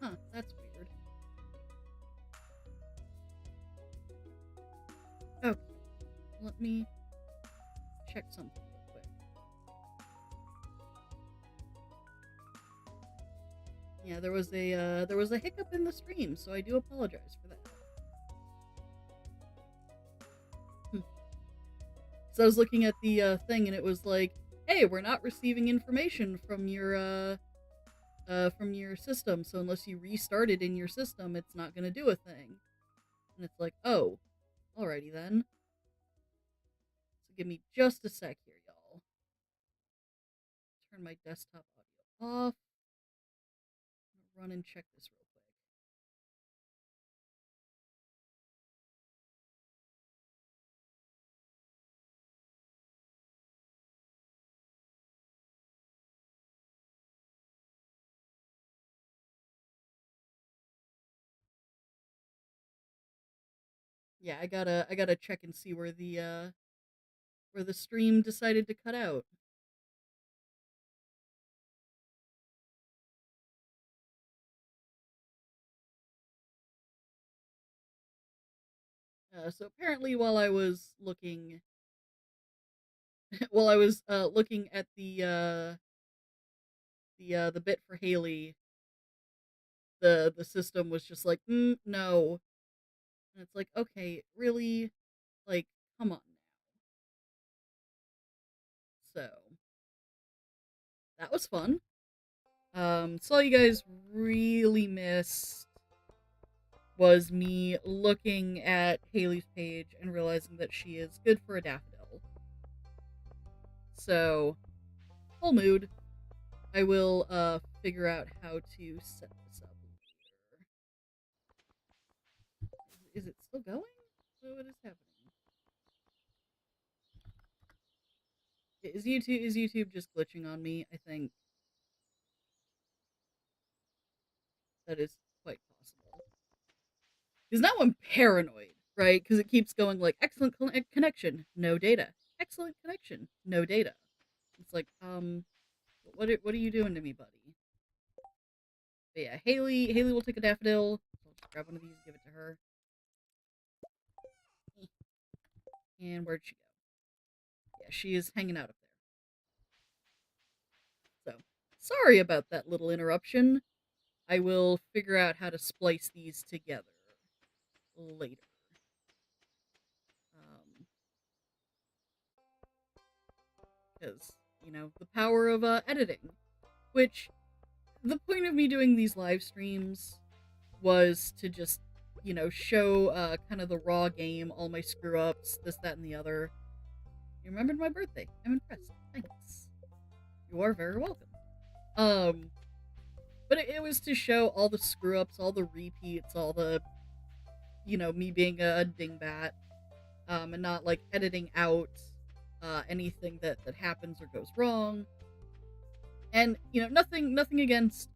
Huh, that's weird. Okay, let me check something real quick. Yeah, there was a hiccup in the stream, so I do apologize for that. So I was looking at the thing, and it was like, "Hey, we're not receiving information from your system. So unless you restart it in your system, it's not gonna do a thing." And it's like, "Oh, alrighty then." So give me just a sec here, y'all. Turn my desktop audio off. Run and check this real quick. Yeah, I gotta check and see where the stream decided to cut out. So apparently, while I was looking, while I was looking at the bit for Haley, the system was just like, no, and it's like, okay, really, like, come on now. So that was fun. So all you guys really missed was me looking at Haley's page and realizing that she is good for a daffodil. So, whole mood. I will figure out how to set this up later. Is it still going? What is happening? Is YouTube just glitching on me? I think that is quite possible. Because now I'm paranoid, right? Because it keeps going like excellent connection, no data. Excellent connection, no data. It's like, what are you doing to me, buddy? But yeah, Haley will take a daffodil. I'll just grab one of these, give it to her. And where'd she go? Yeah, she is hanging out up there. So sorry about that little interruption. I will figure out how to splice these together later. Because, the power of editing. Which, the point of me doing these live streams was to just, show kind of the raw game, all my screw ups, this, that, and the other. You remembered my birthday. I'm impressed. Thanks. You are very welcome. Um, but it was to show all the screw ups, all the repeats, all the, me being a dingbat, and not like editing out anything that happens or goes wrong. And nothing against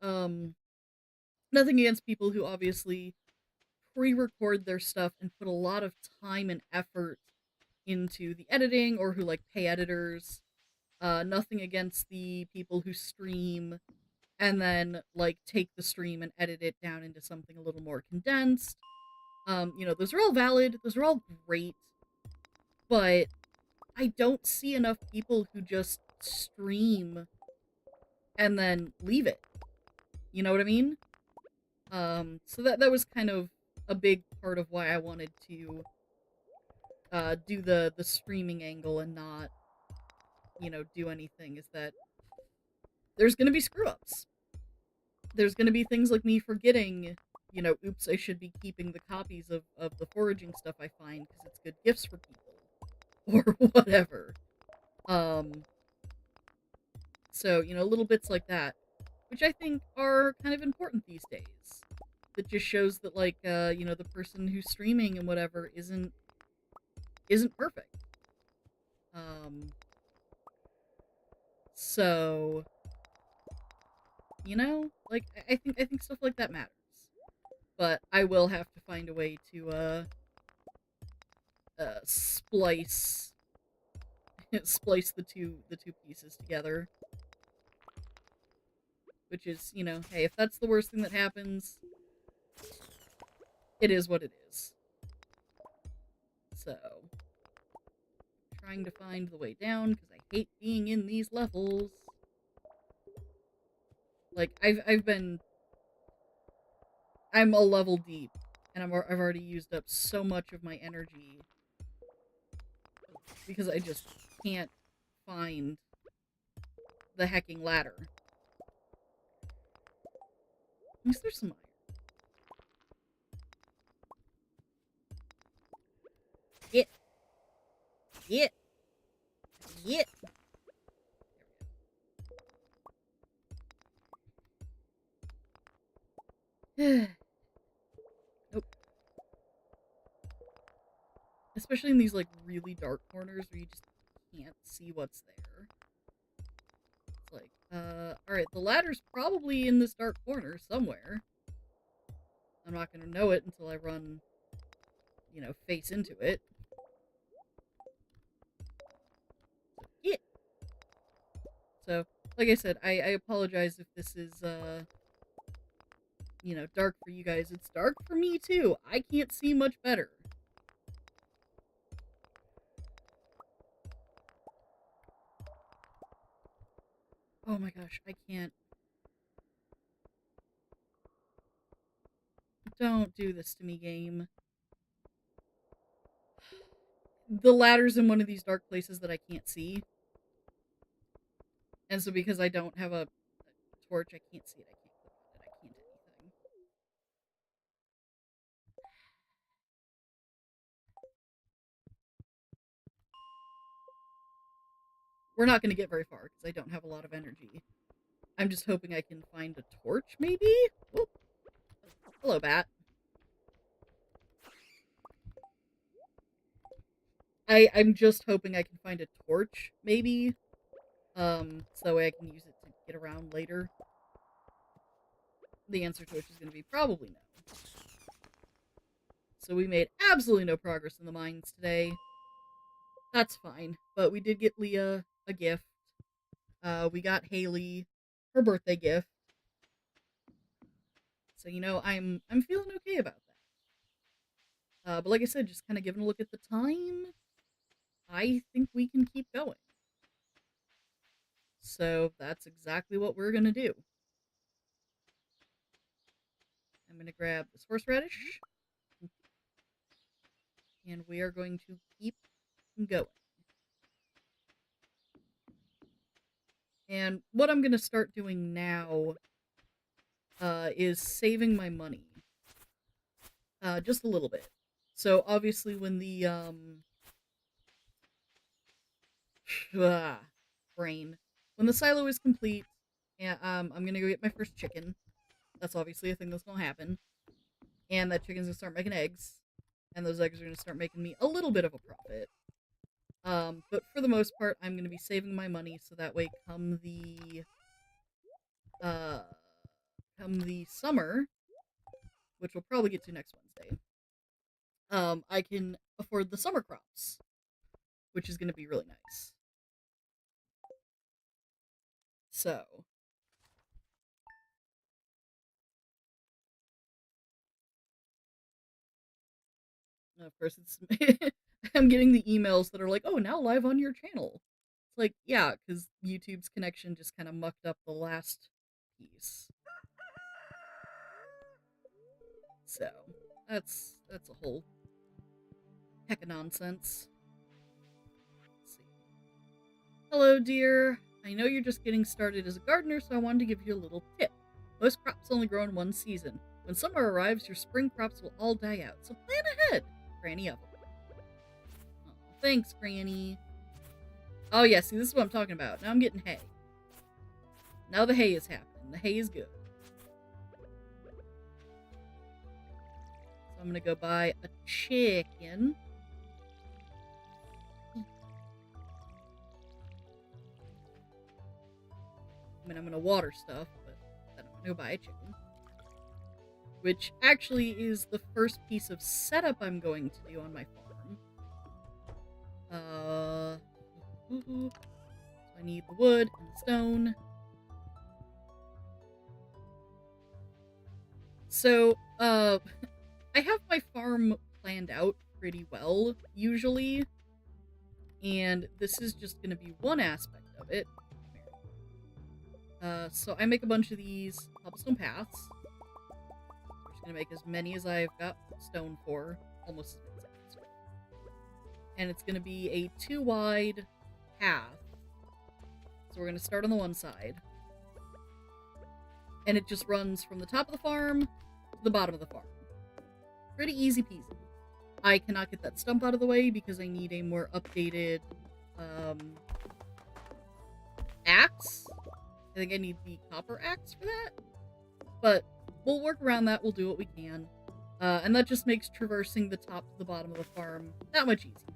people who obviously pre-record their stuff and put a lot of time and effort into the editing, or who like pay editors. Nothing against the people who stream and then like take the stream and edit it down into something a little more condensed. Those are all valid, those are all great, but I don't see enough people who just stream and then leave it. You know what I mean? So that was kind of a big part of why I wanted to do the streaming angle and not, do anything, is that there's gonna be screw ups. There's gonna be things like me forgetting, oops, I should be keeping the copies of the foraging stuff I find because it's good gifts for people. Or whatever. Um, so, little bits like that, which I think are kind of important these days. That just shows that, like, the person who's streaming and whatever isn't perfect. Um, so, like, I think stuff like that matters. But I will have to find a way to splice splice the two pieces together. Which is, you know, hey, if that's the worst thing that happens, it is what it is. So, trying to find the way down, because I hate being in these levels. Like, I'm a level deep, and I've already used up so much of my energy because I just can't find the hecking ladder. At least there's some iron. Get. Get. Get. There we go. Nope. Especially in these, like, really dark corners where you just can't see what's there. It's like, alright, the ladder's probably in this dark corner somewhere. I'm not gonna know it until I run, you know, face into it. So, yeah. So, like I said, I apologize if this is, you know, dark for you guys. It's dark for me, too. I can't see much better. Oh my gosh, I can't. Don't do this to me, game. The ladder's in one of these dark places that I can't see. And so because I don't have a torch, I can't see it, I can't click on it, I can't do anything. We're not going to get very far because I don't have a lot of energy. I'm just hoping I can find a torch, maybe? Whoop. Hello, bat. I'm just hoping I can find a torch, maybe. So that way I can use it to get around later. The answer to which is going to be probably no. So we made absolutely no progress in the mines today. That's fine. But we did get Leah a gift. We got Haley her birthday gift. So, you know, I'm feeling okay about that. But like I said, just kind of giving a look at the time, I think we can keep going. So that's exactly what we're going to do. I'm going to grab this horseradish. And we are going to keep going. And what I'm going to start doing now is saving my money. Just a little bit. So obviously when the brain. When the silo is complete, and I'm gonna go get my first chicken. That's obviously a thing that's gonna happen. And that chicken's gonna start making eggs. And those eggs are gonna start making me a little bit of a profit. But for the most part, I'm gonna be saving my money so that way come the summer, which we'll probably get to next Wednesday, I can afford the summer crops, which is gonna be really nice. So, of course, it's I'm getting the emails that are like, "Oh, now live on your channel." It's like, yeah, because YouTube's connection just kind of mucked up the last piece. So that's a whole heck of nonsense. Let's see. Hello, dear. I know you're just getting started as a gardener, so I wanted to give you a little tip. Most crops only grow in one season. When summer arrives, your spring crops will all die out, so plan ahead. Granny Oven. Oh, thanks, Granny. Oh, yeah, see, this is what I'm talking about. Now I'm getting hay. Now the hay is happening. The hay is good. So I'm gonna go buy a chicken. I mean, I'm gonna water stuff, but then I'm gonna go buy a chicken. Which actually is the first piece of setup I'm going to do on my farm. So I need the wood and the stone. So, I have my farm planned out pretty well, usually, and this is just going to be one aspect of it. So I make a bunch of these cobblestone paths. I'm just going to make as many as I've got stone for, almost as many as I have stone. And it's going to be a 2-wide path. So we're going to start on the one side. And it just runs from the top of the farm to the bottom of the farm. Pretty easy peasy. I cannot get that stump out of the way because I need a more updated axe. I think I need the copper axe for that. But we'll work around that. We'll do what we can. And that just makes traversing the top to the bottom of the farm that much easier.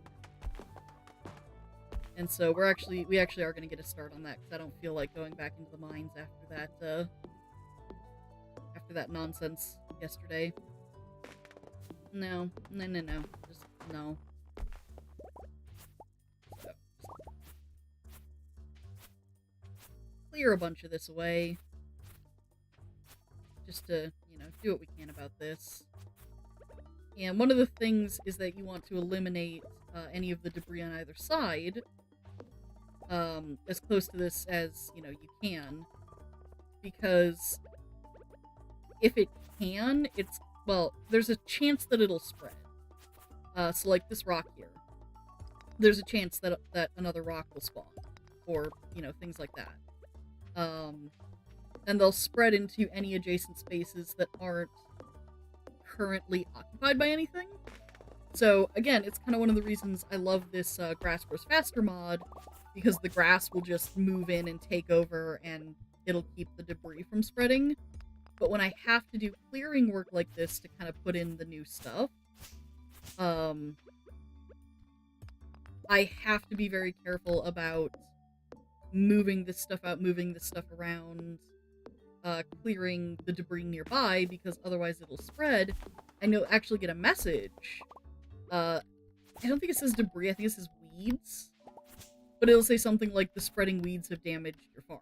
And so we actually are going to get a start on that because I don't feel like going back into the mines after that nonsense yesterday. No. Just no. So, clear a bunch of this away. Just to, do what we can about this. And one of the things is that you want to eliminate any of the debris on either side as close to this as, you can. Because if it can, there's a chance that it'll spread. So like this rock here, there's a chance that another rock will spawn, or things like that. And they'll spread into any adjacent spaces that aren't currently occupied by anything. So again, it's kind of one of the reasons I love this grass grows faster mod, because the grass will just move in and take over, and it'll keep the debris from spreading. But when I have to do clearing work like this to kind of put in the new stuff, I have to be very careful about moving this stuff out, moving this stuff around, clearing the debris nearby, because otherwise it'll spread, and you'll actually get a message. I don't think it says debris, I think it says weeds. But it'll say something like, the spreading weeds have damaged your farm.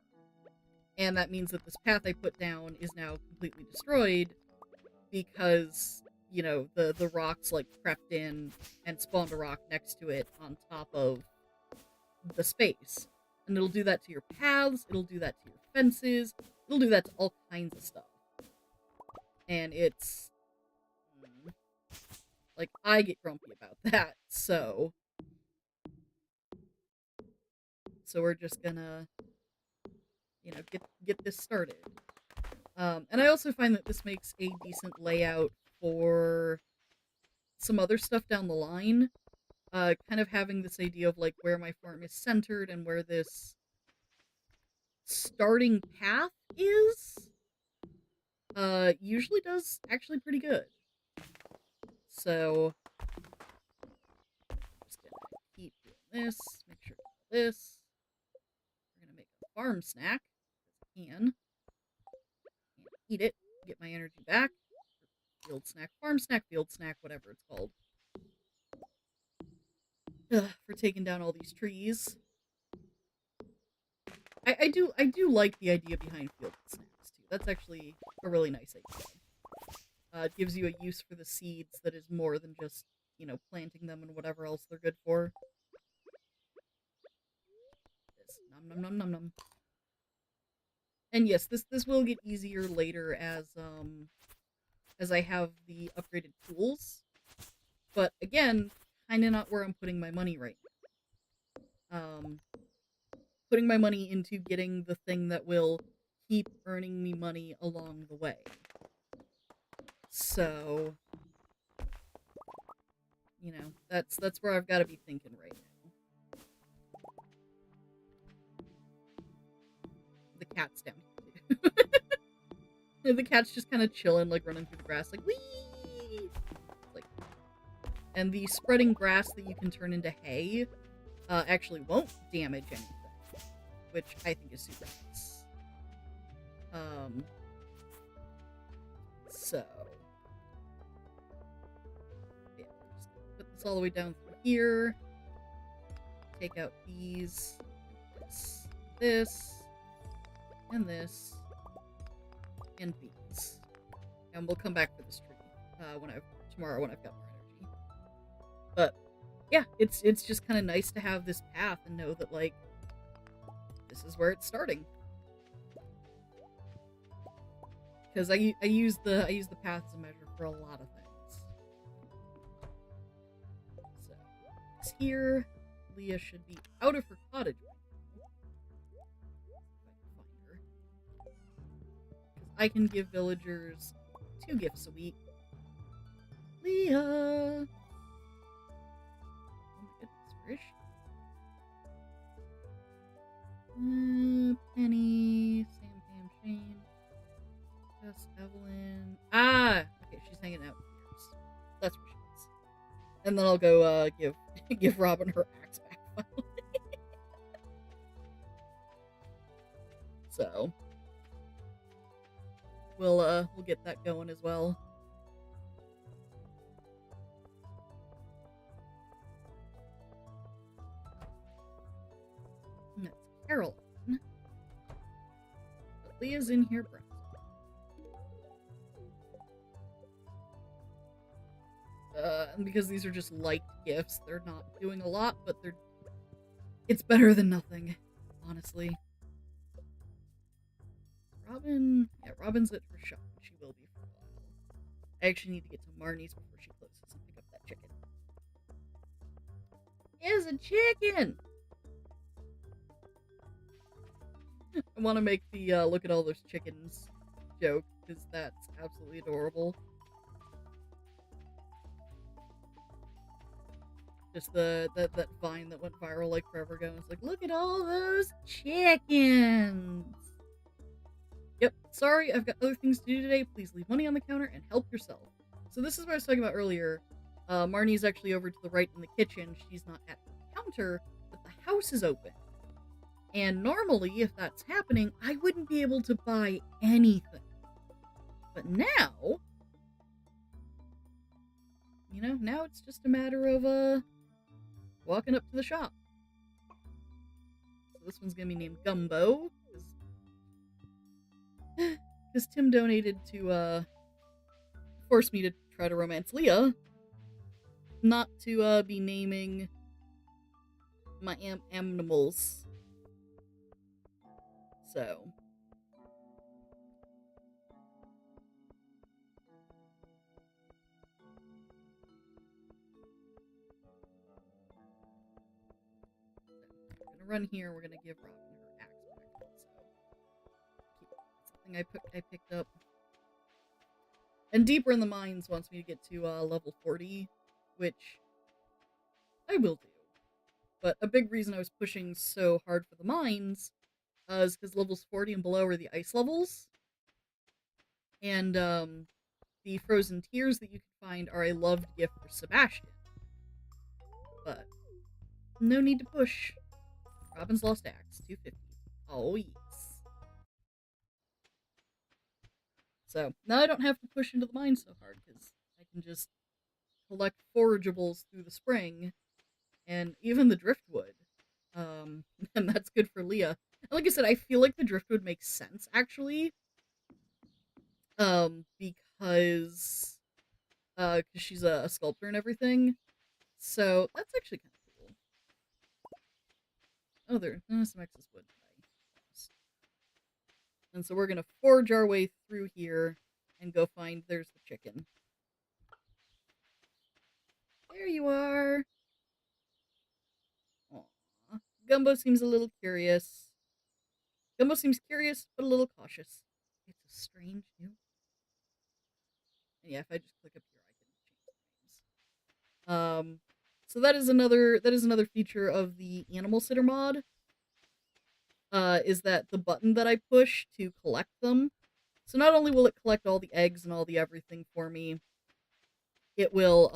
And that means that this path I put down is now completely destroyed because, the rocks, crept in and spawned a rock next to it on top of the space. And it'll do that to your paths, it'll do that to your fences, it'll do that to all kinds of stuff. And it's... I get grumpy about that, so we're just gonna... get this started. And I also find that this makes a decent layout for some other stuff down the line. Kind of having this idea of, where my farm is centered and where this starting path is, usually does actually pretty good. So, just gonna keep doing this, make sure to do this. We're gonna make a farm snack. Can eat it, get my energy back. Field snack, farm snack, field snack, whatever it's called. For taking down all these trees. I do like the idea behind field snacks too. That's actually a really nice idea. It gives you a use for the seeds that is more than just, planting them and whatever else they're good for. This, nom nom nom nom nom. And yes, this will get easier later as I have the upgraded tools. But again, kinda not where I'm putting my money right now. Putting my money into getting the thing that will keep earning me money along the way. So, that's where I've got to be thinking right now. The cat's down here. The cat's just kind of chilling, running through the grass, wee! And the spreading grass that you can turn into hay actually won't damage anything, which I think is super nice. So, yeah, just put this all the way down through here. Take out these, this, and this, and these. And we'll come back for this tree tomorrow when I've got more energy. But yeah, it's just kind of nice to have this path and know that like this is where it's starting. Because I use the path as a measure for a lot of things. So it's here. Leah should be out of her cottage. I can give villagers 2 gifts a week. Leah! Oh my goodness, where is she? Penny, Sam, Pam, Shane, Jess, Evelyn. Ah! Okay, she's hanging out here. That's where she is. And then I'll go give Robin her axe back finally. So we'll get that going as well. And that's Caroline. But Leah's in here browsing. And because these are just liked gifts, they're not doing a lot, but it's better than nothing, honestly. Robin, yeah, Robin's at her shop. She will be for a while. I actually need to get to Marnie's before she closes and pick up that chicken. It's a chicken! I want to make the look at all those chickens joke, because that's absolutely adorable. Just that vine that went viral like forever ago. It's like, look at all those chickens! Yep, sorry, I've got other things to do today. Please leave money on the counter and help yourself. So this is what I was talking about earlier. Marnie's actually over to the right in the kitchen. She's not at the counter, but the house is open. And normally, if that's happening, I wouldn't be able to buy anything. But now, you know, now it's just a matter of, walking up to the shop. So this one's gonna be named Gumbo, because Tim donated to, force me to try to romance Leah, not to, be naming my animals. So. We're gonna run here, we're gonna give Robin her axe back. So. Something I picked up. And Deeper in the Mines wants me to get to level 40, which I will do. But a big reason I was pushing so hard for the mines is because levels 40 and below are the ice levels. And the frozen tears that you can find are a loved gift for Sebastian. But no need to push. Robin's Lost Axe, 250. Oh, yes. So, now I don't have to push into the mine so hard, because I can just collect forageables through the spring, and even the driftwood. And that's good for Leah. And like I said, I feel like the driftwood makes sense, actually. Because she's a sculptor and everything. So, that's actually kind of cool. Oh, there's some excess wood. And so we're gonna forge our way through here and go find, there's the chicken. There you are! Aww. Gumbo seems a little curious. Gumbo seems curious, but a little cautious. It's a strange new. And yeah, if I just click up here, I can change the names. So that is another feature of the Animal Sitter mod. Is that the button that I push to collect them. So not only will it collect all the eggs and all the everything for me, it will,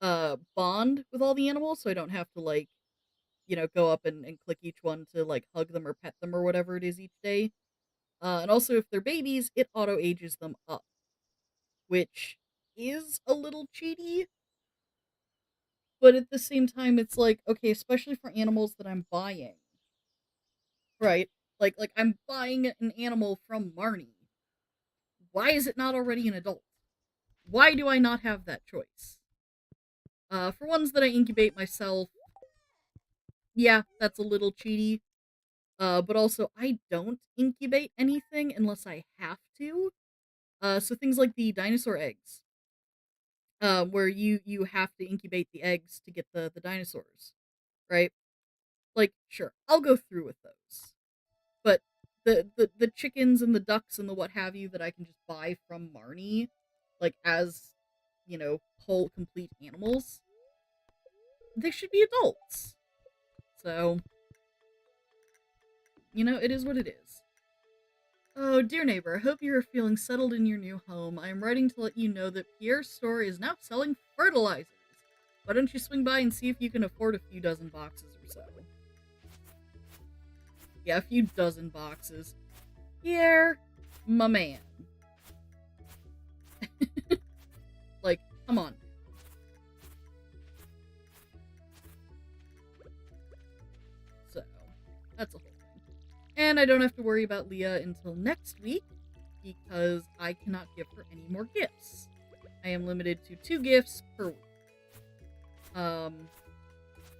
bond with all the animals, so I don't have to, like, you know, go up and click each one to, like, hug them or pet them or whatever it is each day. And also, if they're babies, it auto-ages them up, which is a little cheaty. But at the same time, it's like, okay, especially for animals that I'm buying. Right? Like I'm buying an animal from Marnie. Why is it not already an adult? Why do I not have that choice? For ones that I incubate myself, yeah, that's a little cheaty. But also, I don't incubate anything unless I have to. So things like the dinosaur eggs, where you have to incubate the eggs to get the dinosaurs, right? Like, sure, I'll go through with those. But the chickens and the ducks and the what have you that I can just buy from Marnie, like as, whole complete animals, they should be adults. So, it is what it is. Oh, dear neighbor, I hope you are feeling settled in your new home. I am writing to let you know that Pierre's store is now selling fertilizers. Why don't you swing by and see if you can afford a few dozen boxes or so? Yeah, a few dozen boxes. Pierre, my man. Like, come on. So, that's a whole thing. And I don't have to worry about Leah until next week, because I cannot give her any more gifts. I am limited to 2 gifts per week.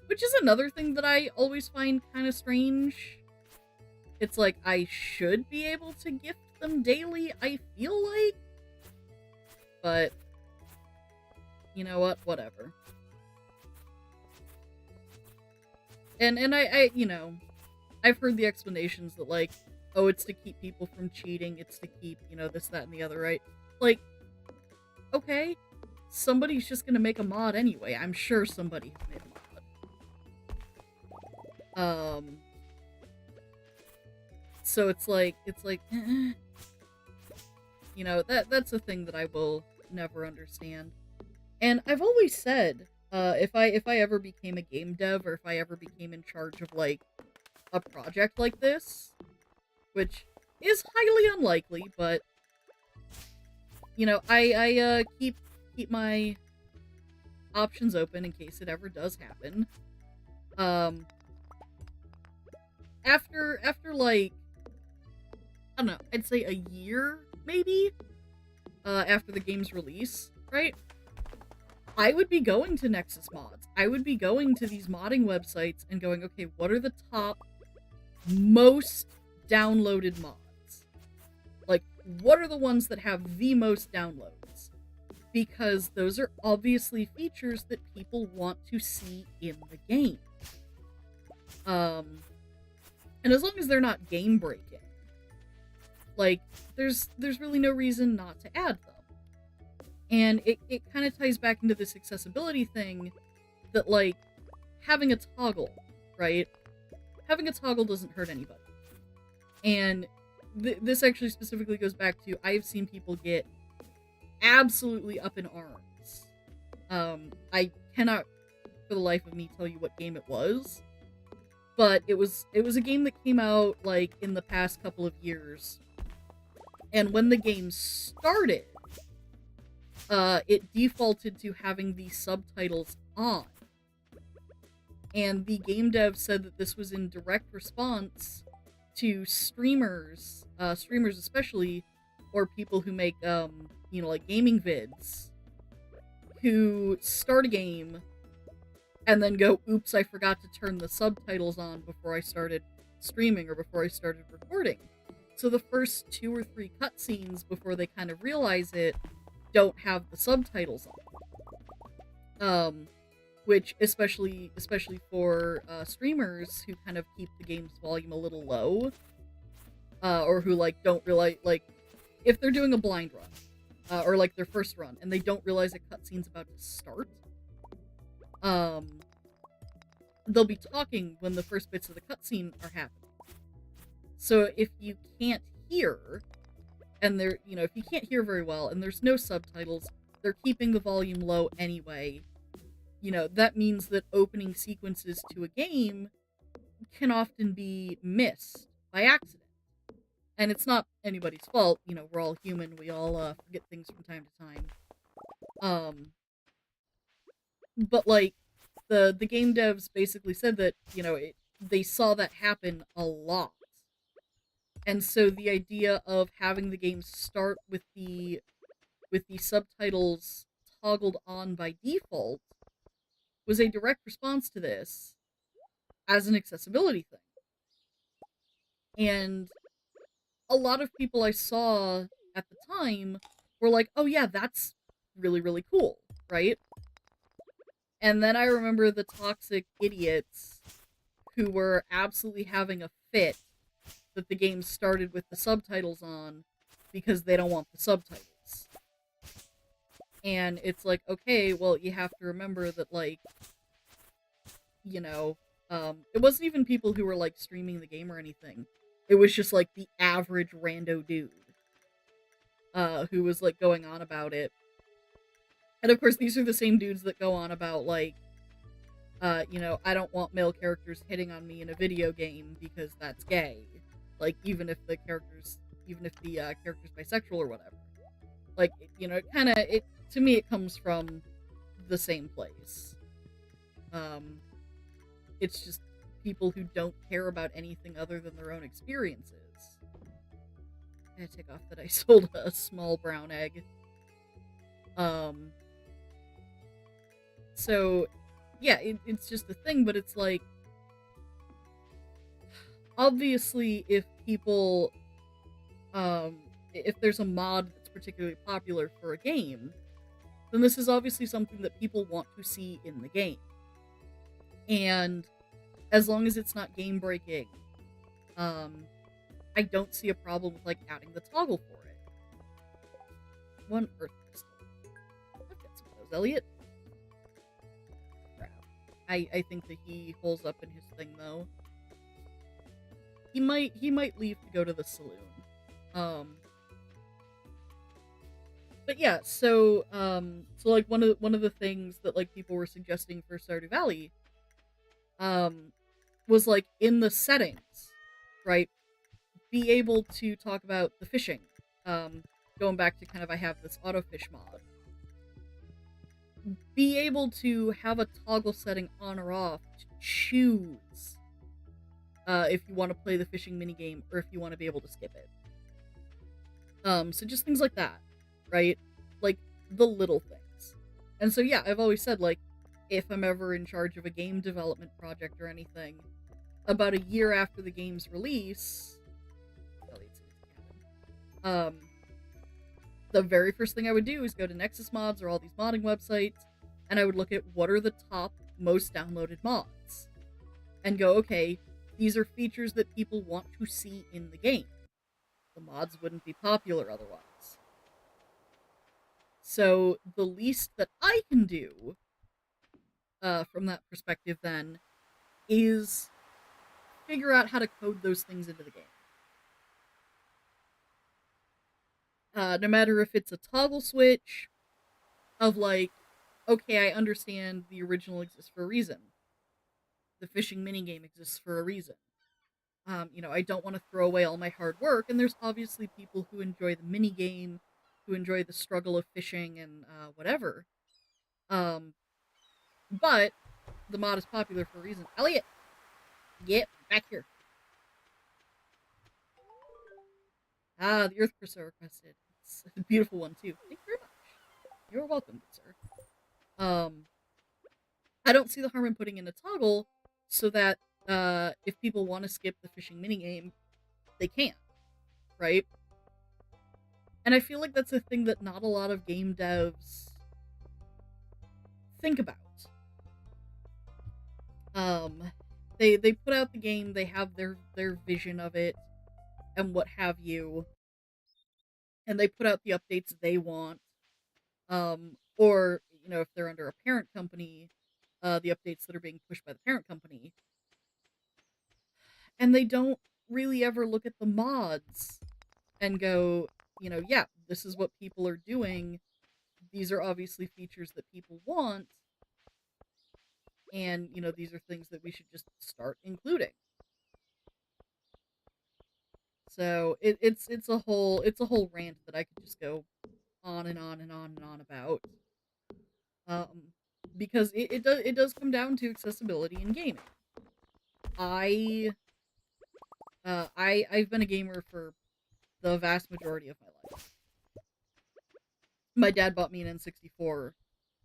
Which is another thing that I always find kind of strange. It's like, I should be able to gift them daily, I feel like. But, you know what? Whatever. And I've heard the explanations that, like, oh, it's to keep people from cheating, it's to keep, this, that, and the other, right? Like, okay, somebody's just gonna make a mod anyway. I'm sure somebody has made a mod. So it's like, that's a thing that I will never understand. And I've always said, if I ever became a game dev, or if I ever became in charge of, like, a project like this, which is highly unlikely, but, I keep my options open in case it ever does happen. After like, I don't know, I'd say a year, maybe, after the game's release, right? I would be going to Nexus Mods. I would be going to these modding websites and going, okay, what are the top most downloaded mods? Like, what are the ones that have the most downloads? Because those are obviously features that people want to see in the game. And as long as they're not game breaking, like, there's really no reason not to add them. And it kind of ties back into this accessibility thing that, like, having a toggle, right? Having a toggle doesn't hurt anybody. And this actually specifically goes back to, I've seen people get absolutely up in arms. I cannot for the life of me tell you what game it was, but it was a game that came out, like, in the past couple of years. And when the game started, it defaulted to having the subtitles on. And the game dev said that this was in direct response to streamers especially, or people who make, like, gaming vids, who start a game and then go, oops, I forgot to turn the subtitles on before I started streaming or before I started recording. So the first 2 or 3 cutscenes before they kind of realize it don't have the subtitles on. Which, especially for streamers who kind of keep the game's volume a little low, or who, like, don't realize, like, if they're doing a blind run, or, like, their first run, and they don't realize a cutscene's about to start, they'll be talking when the first bits of the cutscene are happening. So if you can't hear, and if you can't hear very well, and there's no subtitles, they're keeping the volume low anyway, that means that opening sequences to a game can often be missed by accident. And it's not anybody's fault, we're all human, we all forget things from time to time. But, like, the game devs basically said that, they saw that happen a lot. And so the idea of having the game start with the subtitles toggled on by default was a direct response to this as an accessibility thing. And a lot of people I saw at the time were like, oh yeah, that's really, really cool, right? And then I remember the toxic idiots who were absolutely having a fit that the game started with the subtitles on because they don't want the subtitles. And it's like, okay, well, you have to remember that, like, you know, it wasn't even people who were, like, streaming the game or anything. It was just, like, the average rando dude who was, like, going on about it. And, of course, these are the same dudes that go on about, like, I don't want male characters hitting on me in a video game because that's gay. Like, even if the character's bisexual or whatever. Like, to me, it comes from the same place. It's just people who don't care about anything other than their own experiences. I'm gonna take off that I sold a small brown egg. So, yeah, it's just a thing, but it's like, obviously, if people, if there's a mod that's particularly popular for a game, then this is obviously something that people want to see in the game. And as long as it's not game breaking, I don't see a problem with, like, adding the toggle for it. One earth crystal. I've got some of those, Elliot. Crap. I think that he holes up in his thing, though. He might leave to go to the saloon. But yeah, so like one of the things that, like, people were suggesting for Stardew Valley, was, like, in the settings, right? Be able to talk about the fishing. Going back to kind of, I have this autofish mod. Be able to have a toggle setting on or off to choose if you want to play the fishing minigame or if you want to be able to skip it. So just things like that, right? Like, the little things. And so, yeah, I've always said, like, if I'm ever in charge of a game development project or anything, about a year after the game's release, the very first thing I would do is go to Nexus Mods or all these modding websites, and I would look at what are the top most downloaded mods. And go, okay, these are features that people want to see in the game. The mods wouldn't be popular otherwise. So the least that I can do from that perspective then is figure out how to code those things into the game. No matter if it's a toggle switch of, like, okay, I understand the original exists for a reason. The fishing minigame exists for a reason. I don't want to throw away all my hard work, and there's obviously people who enjoy the minigame, who enjoy the struggle of fishing and whatever. But the mod is popular for a reason. Elliot! Get back here. Ah, the Earth Crystal requested. It's a beautiful one, too. Thank you very much. You're welcome, good sir. I don't see the harm in putting in a toggle so that if people want to skip the fishing minigame, they can, right? And I feel like that's a thing that not a lot of game devs think about. They put out the game, they have their vision of it, and what have you, and they put out the updates they want, or, if they're under a parent company, the updates that are being pushed by the parent company, and they don't really ever look at the mods and go, yeah, this is what people are doing, these are obviously features that people want, and, these are things that we should just start including. So it's a whole rant that I could just go on and on and on and on about, because it does come down to accessibility in gaming. I I've been a gamer for the vast majority of my life. My dad bought me an N64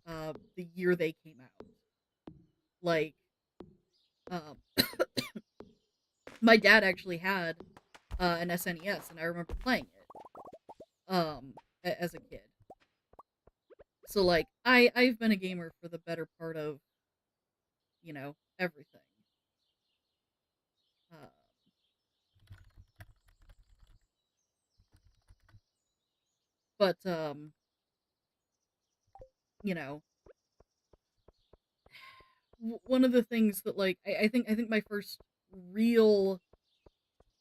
the year they came out. Like, um, my dad actually had an SNES, and I remember playing it as a kid. So like, I've been a gamer for the better part of, everything. Uh, but you know, one of the things that like I think my first real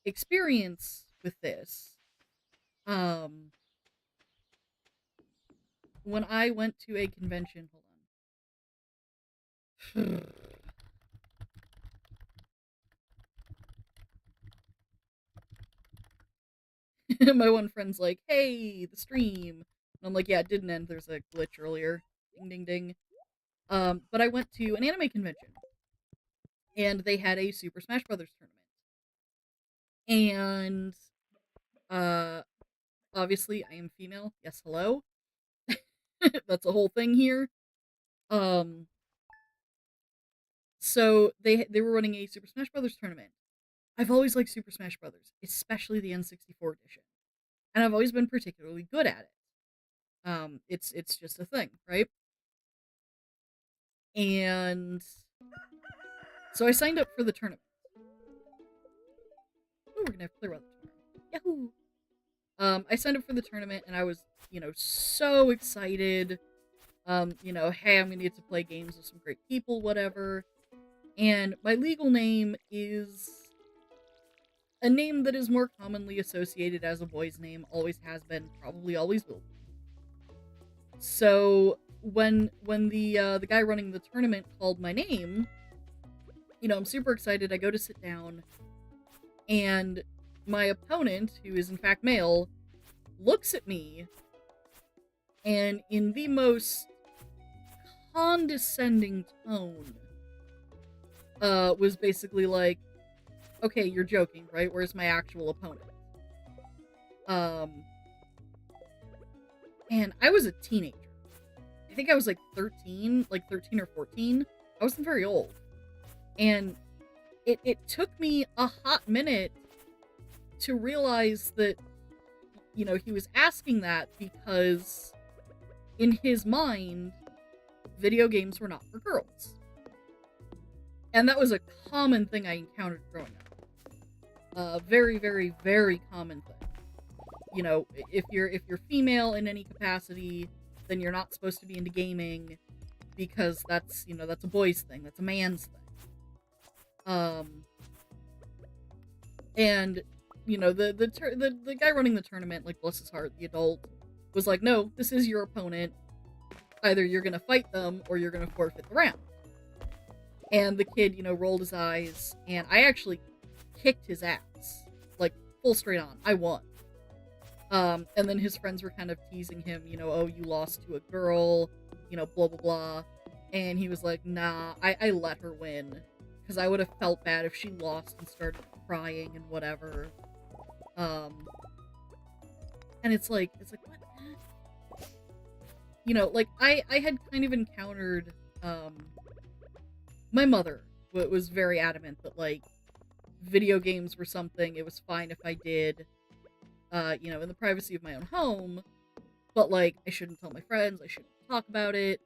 experience with this, um, when I went to a convention. Hold on. My one friend's like, "Hey, the stream." And I'm like, "Yeah, it didn't end. There's a glitch earlier." Ding ding ding. But I went to an anime convention, and they had a Super Smash Brothers tournament. And uh obviously I am female. Yes, hello. That's a whole thing here. Um so they were running a Super Smash Brothers tournament. I've always liked Super Smash Brothers, especially the N64 edition. And I've always been particularly good at it. It's just a thing, right? And so I signed up for the tournament. Oh, we're gonna have clear weather tomorrow. Yahoo! I signed up for the tournament, and I was, so excited. Hey, I'm gonna get to play games with some great people, whatever. And my legal name is a name that is more commonly associated as a boy's name, always has been, probably always will be. So when the guy running the tournament called my name, I'm super excited. I go to sit down, and my opponent, who is in fact male, looks at me, and in the most condescending tone, was basically like, "Okay, you're joking, right? Where's my actual opponent?" And I was a teenager. I think I was like 13, like 13 or 14. I wasn't very old. And it took me a hot minute to realize that, he was asking that because in his mind, video games were not for girls. And that was a common thing I encountered growing up. Very, very, very common thing. If you're female in any capacity, then you're not supposed to be into gaming because that's a boy's thing, that's a man's thing. And the guy running the tournament, like, bless his heart, the adult, was like, "No, this is your opponent. Either you're gonna fight them or you're gonna forfeit the round." And the kid, rolled his eyes, and I actually kicked his ass, like, full straight on. I won. And then his friends were kind of teasing him, "Oh, you lost to a girl, blah, blah, blah." And he was like, "Nah, I let her win. Because I would have felt bad if she lost and started crying and whatever." And it's like, what? Like, I had kind of encountered, my mother was very adamant that, like, video games were something, it was fine if I did, in the privacy of my own home, but, like, I shouldn't tell my friends, I shouldn't talk about it,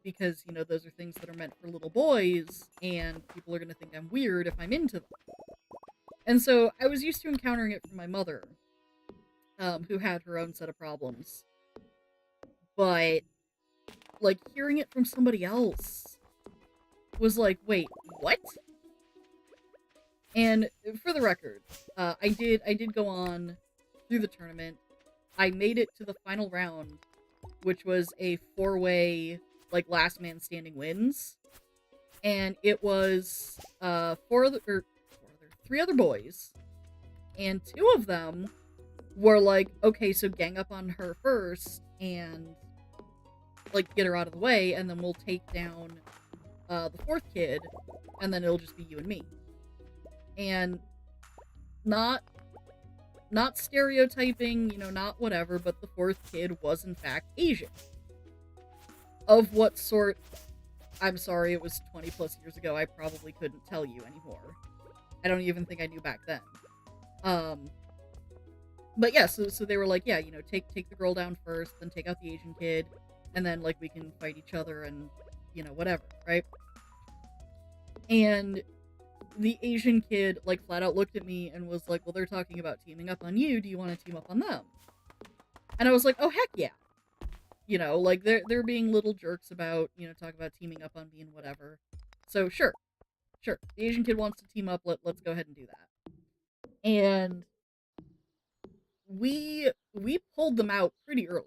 because, those are things that are meant for little boys, and people are gonna think I'm weird if I'm into them. And so, I was used to encountering it from my mother, who had her own set of problems. But, like, hearing it from somebody else was like, wait, what? And for the record, I did go on through the tournament. I made it to the final round, which was a 4-way, like, last man standing wins. And it was 3 other boys, and 2 of them were like, "Okay, so gang up on her first and, like, get her out of the way, and then we'll take down the 4th kid, and then it'll just be you and me." And not not stereotyping, not whatever, but the fourth kid was in fact Asian. Of what sort? I'm sorry, it was 20 plus years ago. I probably couldn't tell you anymore. I don't even think I knew back then. But yeah, so they were like, yeah, take the girl down first, then take out the Asian kid, and then like we can fight each other and whatever, right? And the Asian kid like flat out looked at me and was like, well, they're talking about teaming up on you. Do you want to team up on them? And I was like, oh heck yeah. Like they're being little jerks about, talk about teaming up on me and whatever. So sure. The Asian kid wants to team up, let's go ahead and do that. And we pulled them out pretty early.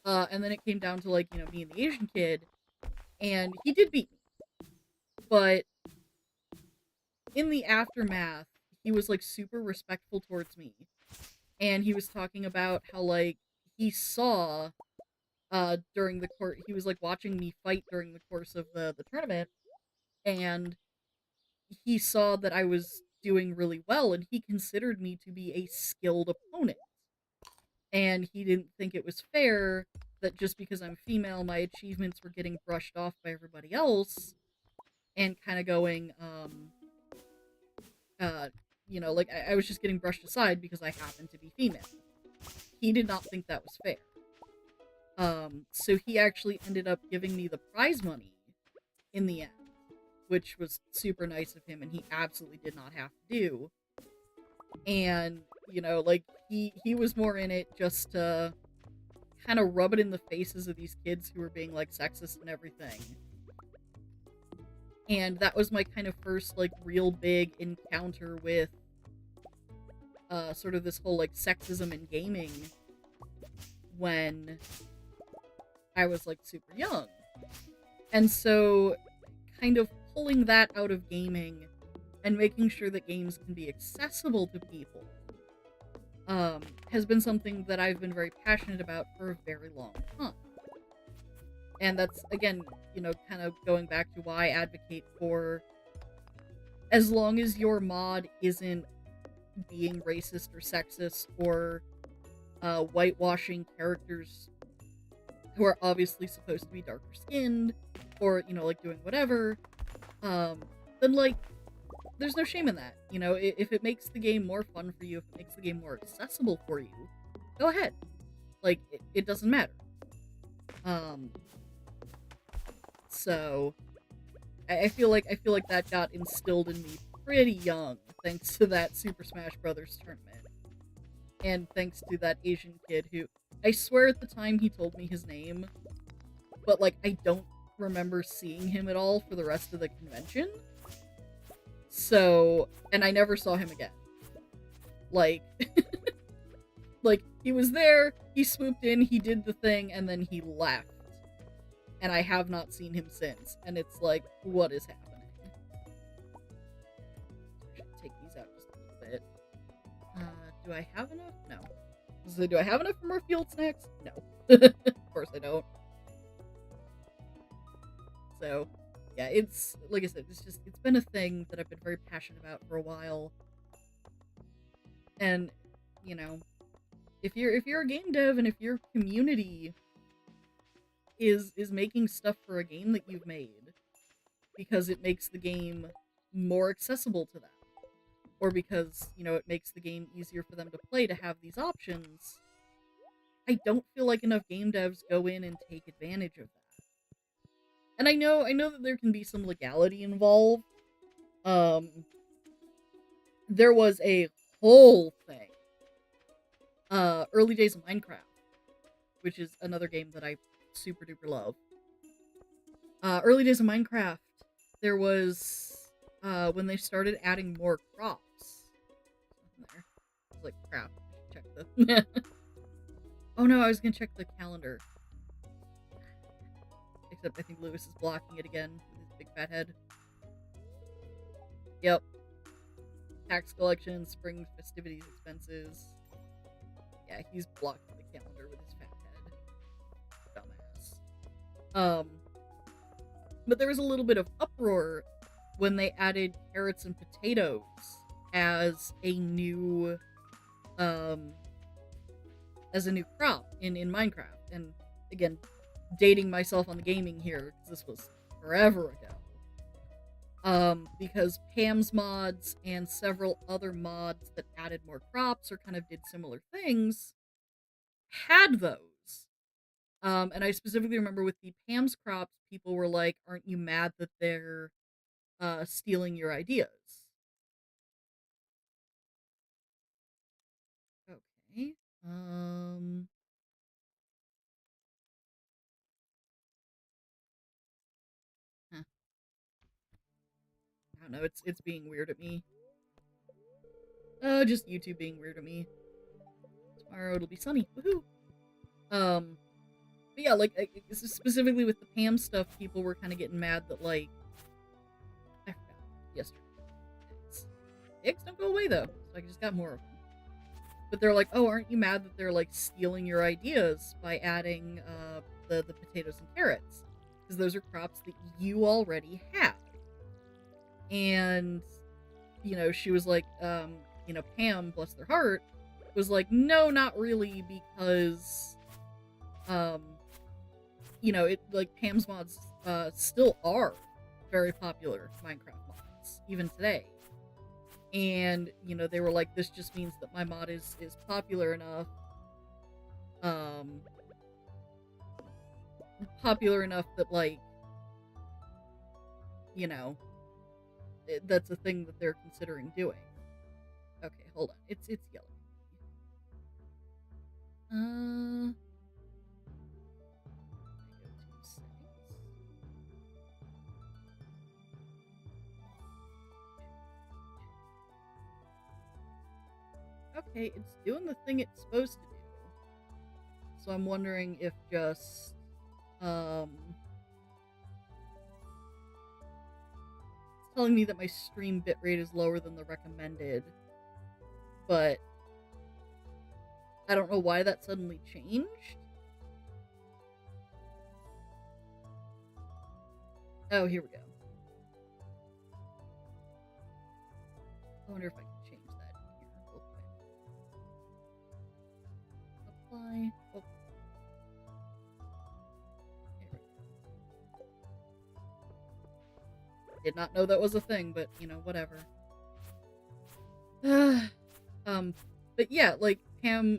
And then it came down to like, me and the Asian kid, and he did beat me. But in the aftermath, he was like super respectful towards me. And he was talking about how like he saw during the court, he was like watching me fight during the course of the tournament, and he saw that I was doing really well, and he considered me to be a skilled opponent. And he didn't think it was fair that just because I'm female, my achievements were getting brushed off by everybody else, and kind of going, like I was just getting brushed aside because I happened to be female. He did not think that was fair. So he actually ended up giving me the prize money in the end, which was super nice of him, and he absolutely did not have to do. And, like, he was more in it just to kind of rub it in the faces of these kids who were being, like, sexist and everything. And that was my kind of first, like, real big encounter with, sort of this whole, like, sexism in gaming when I was, like, super young. And so, kind of pulling that out of gaming and making sure that games can be accessible to people has been something that I've been very passionate about for a very long time. And that's, again, kind of going back to why I advocate for, as long as your mod isn't being racist or sexist or whitewashing characters who are obviously supposed to be darker skinned, or, like, doing whatever, then, like, there's no shame in that. If it makes the game more fun for you, if it makes the game more accessible for you, go ahead. Like, it doesn't matter. So, I feel like that got instilled in me pretty young, thanks to that Super Smash Brothers tournament. And thanks to that Asian kid who, I swear at the time he told me his name, but, like, I don't remember seeing him at all for the rest of the convention. So, and I never saw him again. Like, like, he was there, he swooped in, he did the thing, and then he left. And I have not seen him since. And it's like, what is happening? I should take these out just a little bit. Do I have enough? No. So, do I have enough for more field snacks? No. Of course I don't. So, yeah, it's, like I said, it's been a thing that I've been very passionate about for a while. And, if you're a game dev and if your community is making stuff for a game that you've made because it makes the game more accessible to them, or because, it makes the game easier for them to play to have these options, I don't feel like enough game devs go in and take advantage of that. And I know that there can be some legality involved. There was a whole thing. Early days of Minecraft, which is another game that I super duper love. Early days of Minecraft, there was, when they started adding more crops. There. I was like, crap, I should check the... Oh no, I was gonna check the calendar. Except I think Lewis is blocking it again with his big fat head. Yep. Tax collection, spring festivities expenses. Yeah, he's blocking the calendar with his fat head. Dumbass. But there was a little bit of uproar when they added carrots and potatoes as a new um crop in Minecraft. And again, dating myself on the gaming here, because this was forever ago. Because Pam's mods and several other mods that added more crops or kind of did similar things had those. And I specifically remember with the Pam's crops, people were like, aren't you mad that they're stealing your ideas? Okay. Huh. I don't know, it's being weird at me. Just YouTube being weird at me. Tomorrow it'll be sunny. Woohoo! But yeah, like, specifically with the Pam stuff, people were kind of getting mad that, like, I forgot, yesterday. Eggs don't go away, though, so I just got more of them. But they're like, oh, aren't you mad that they're, like, stealing your ideas by adding, the potatoes and carrots? Because those are crops that you already have. And, you know, she was like, you know, Pam, bless their heart, was like, no, not really, because, you know, it, like, Pam's mods, still are very popular Minecraft mods, even today. And, you know, they were like, this just means that my mod is popular enough, that, like, you know, that's a thing that they're considering doing. Okay, hold on. It's yellow. Okay, it's doing the thing it's supposed to do. So I'm wondering if just, it's telling me that my stream bitrate is lower than the recommended, but I don't know why that suddenly changed. Oh, here we go. I wonder if I can change that here real quick. Apply. Oh. Did not know that was a thing, but, you know, whatever. But yeah, like, Pam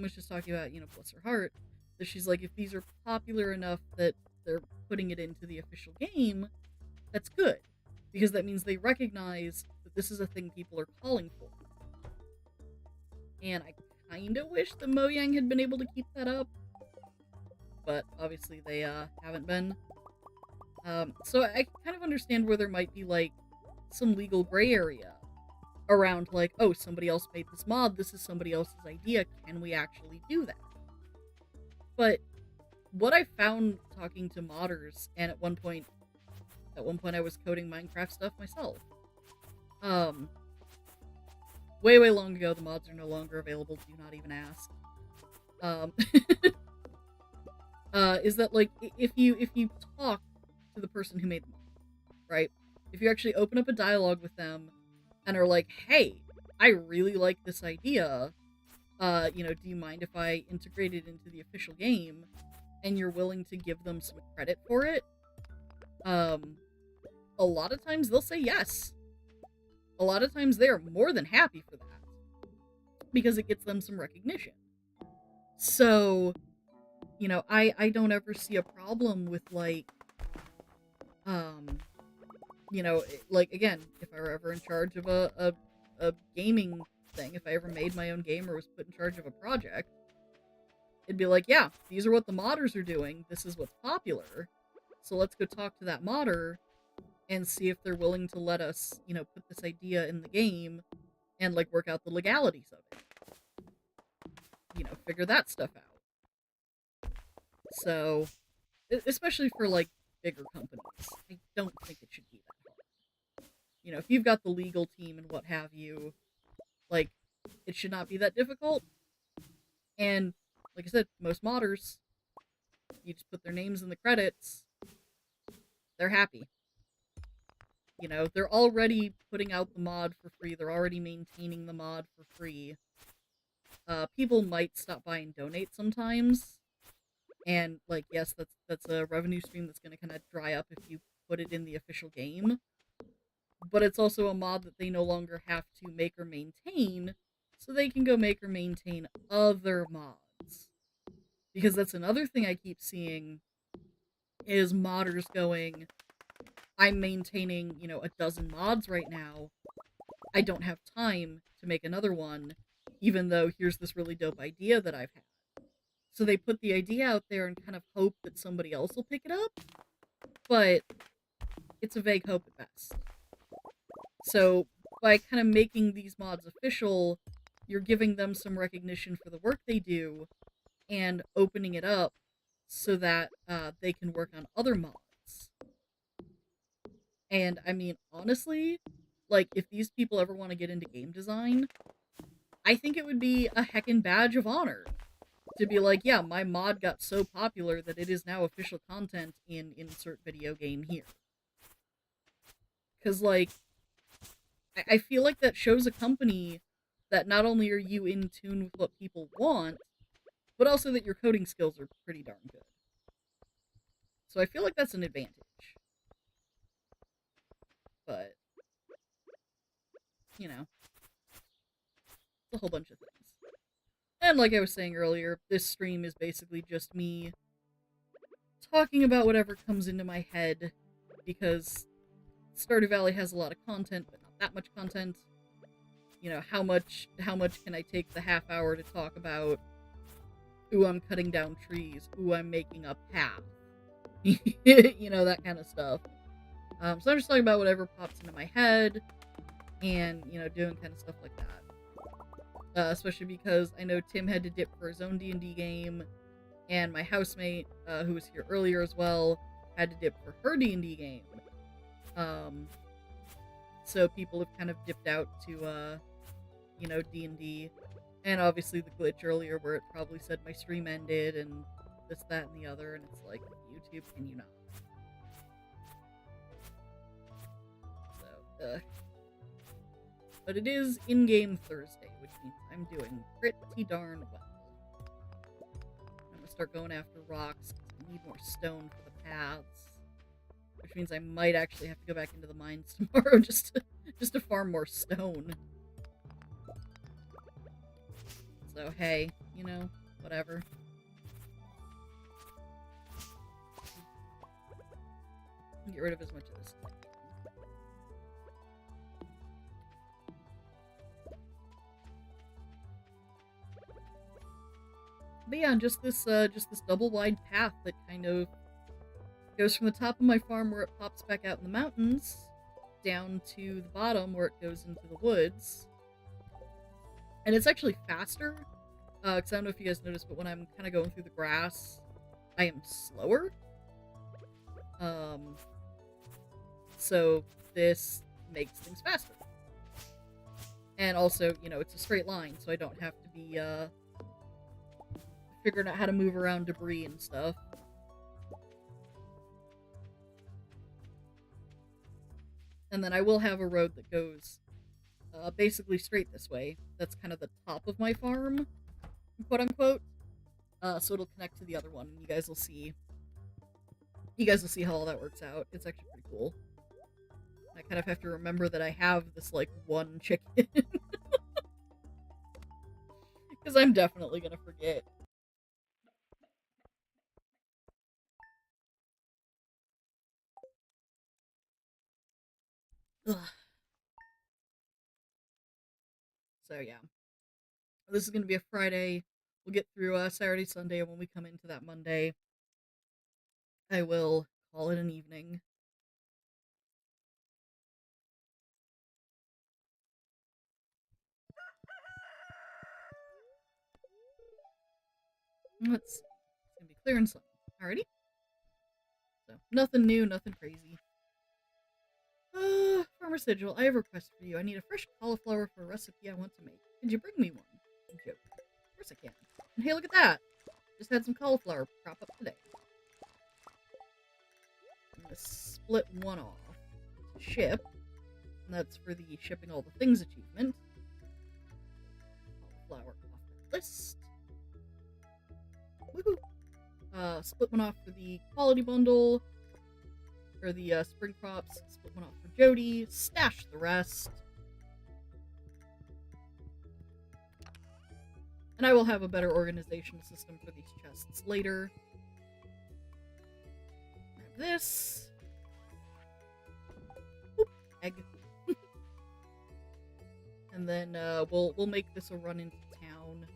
was just talking about, you know, bless her heart, that she's like, if these are popular enough that they're putting it into the official game, that's good. Because that means they recognize that this is a thing people are calling for. And I kinda wish the Mojang had been able to keep that up. But obviously they haven't been. So I kind of understand where there might be, like, some legal gray area around, like, oh, somebody else made this mod, this is somebody else's idea, can we actually do that? But what I found talking to modders, and at one point I was coding Minecraft stuff myself, way long ago, the mods are no longer available, do not even ask, is that, like, if you talk to the person who made the mod, right? If you actually open up a dialogue with them and are like, hey, I really like this idea, you know, do you mind if I integrate it into the official game? And you're willing to give them some credit for it, a lot of times they'll say yes. A lot of times they're more than happy for that, because it gets them some recognition. So, you know, I don't ever see a problem with, like, you know, like, again, if I were ever in charge of a gaming thing, if I ever made my own game or was put in charge of a project, it'd be like, yeah, these are what the modders are doing, this is what's popular, so let's go talk to that modder and see if they're willing to let us, you know, put this idea in the game and, like, work out the legalities of it. You know, figure that stuff out. So, especially for, like, bigger companies, I don't think it should be that hard. You know, if you've got the legal team and what have you, like, it should not be that difficult. And, like I said, most modders, you just put their names in the credits, they're happy. You know, they're already putting out the mod for free. They're already maintaining the mod for free. People might stop by and donate sometimes. And, like, yes, that's a revenue stream that's going to kind of dry up if you put it in the official game. But it's also a mod that they no longer have to make or maintain, so they can go make or maintain other mods. Because that's another thing I keep seeing is modders going, I'm maintaining, you know, a dozen mods right now. I don't have time to make another one, even though here's this really dope idea that I've had. So they put the idea out there and kind of hope that somebody else will pick it up, but it's a vague hope at best. So by kind of making these mods official, you're giving them some recognition for the work they do and opening it up so that they can work on other mods. And I mean, honestly, like, if these people ever want to get into game design, I think it would be a heckin' badge of honor to be like, yeah, my mod got so popular that it is now official content in insert video game here. Because, like, I feel like that shows a company that not only are you in tune with what people want, but also that your coding skills are pretty darn good. So I feel like that's an advantage. But, you know, it's a whole bunch of things. And like I was saying earlier, this stream is basically just me talking about whatever comes into my head, because Stardew Valley has a lot of content, but not that much content. You know, how much can I take the half hour to talk about, ooh, I'm cutting down trees, ooh, I'm making a path. You know, that kind of stuff. So I'm just talking about whatever pops into my head, and, you know, doing kind of stuff like that. Especially because I know Tim had to dip for his own D&D game, and my housemate, who was here earlier as well, had to dip for her D&D game. So people have kind of dipped out to, you know, D&D. And obviously the glitch earlier where it probably said my stream ended, and this, that, and the other, and it's like, YouTube, can you not? So, but it is in-game Thursday, which means I'm doing pretty darn well. I'm gonna start going after rocks, because I need more stone for the paths. Which means I might actually have to go back into the mines tomorrow just to farm more stone. So hey, you know, whatever. Get rid of as much of this as I can. But yeah, just this double wide path that kind of goes from the top of my farm where it pops back out in the mountains down to the bottom where it goes into the woods. And it's actually faster, because I don't know if you guys noticed, but when I'm kind of going through the grass, I am slower. So this makes things faster. And also, you know, it's a straight line, so I don't have to be, figuring out how to move around debris and stuff. And then I will have a road that goes basically straight this way. That's kind of the top of my farm, quote unquote. So it'll connect to the other one, and you guys will see how all that works out. It's actually pretty cool. I kind of have to remember that I have this, like, one chicken. Because I'm definitely gonna forget. Ugh. So yeah, this is gonna be a Friday. We'll get through Saturday, Sunday, and when we come into that Monday, I will call it an evening. Let's see. It's gonna be clear and sunny. Alrighty. So nothing new, nothing crazy. Farmer Sigil, I have a request for you. I need a fresh cauliflower for a recipe I want to make. Could you bring me one? Joke. Of course I can. And hey, look at that! Just had some cauliflower crop up today. I'm gonna split one off. Ship. And that's for the shipping all the things achievement. Cauliflower off that list. Woohoo! Split one off for the quality bundle. For the spring crops. Split one off for Jody. Stash the rest. And I will have a better organizational system for these chests later. Grab this. Oop, egg. And then we'll make this a run into town.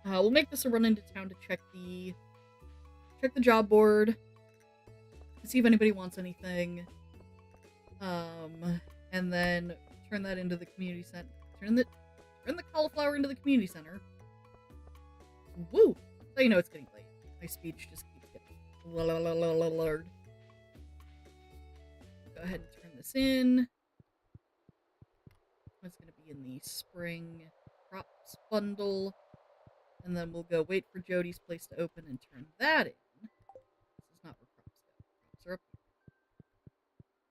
We'll make this a run into town to check the job board, to see if anybody wants anything. And then turn that into the community center. Turn the cauliflower into the community center. Woo! So you know it's getting late. My speech just keeps getting blurred. Go ahead and turn this in. It's going to be in the spring crops bundle. And then we'll go wait for Jody's place to open and turn that in. This is not where crops go. Crops are up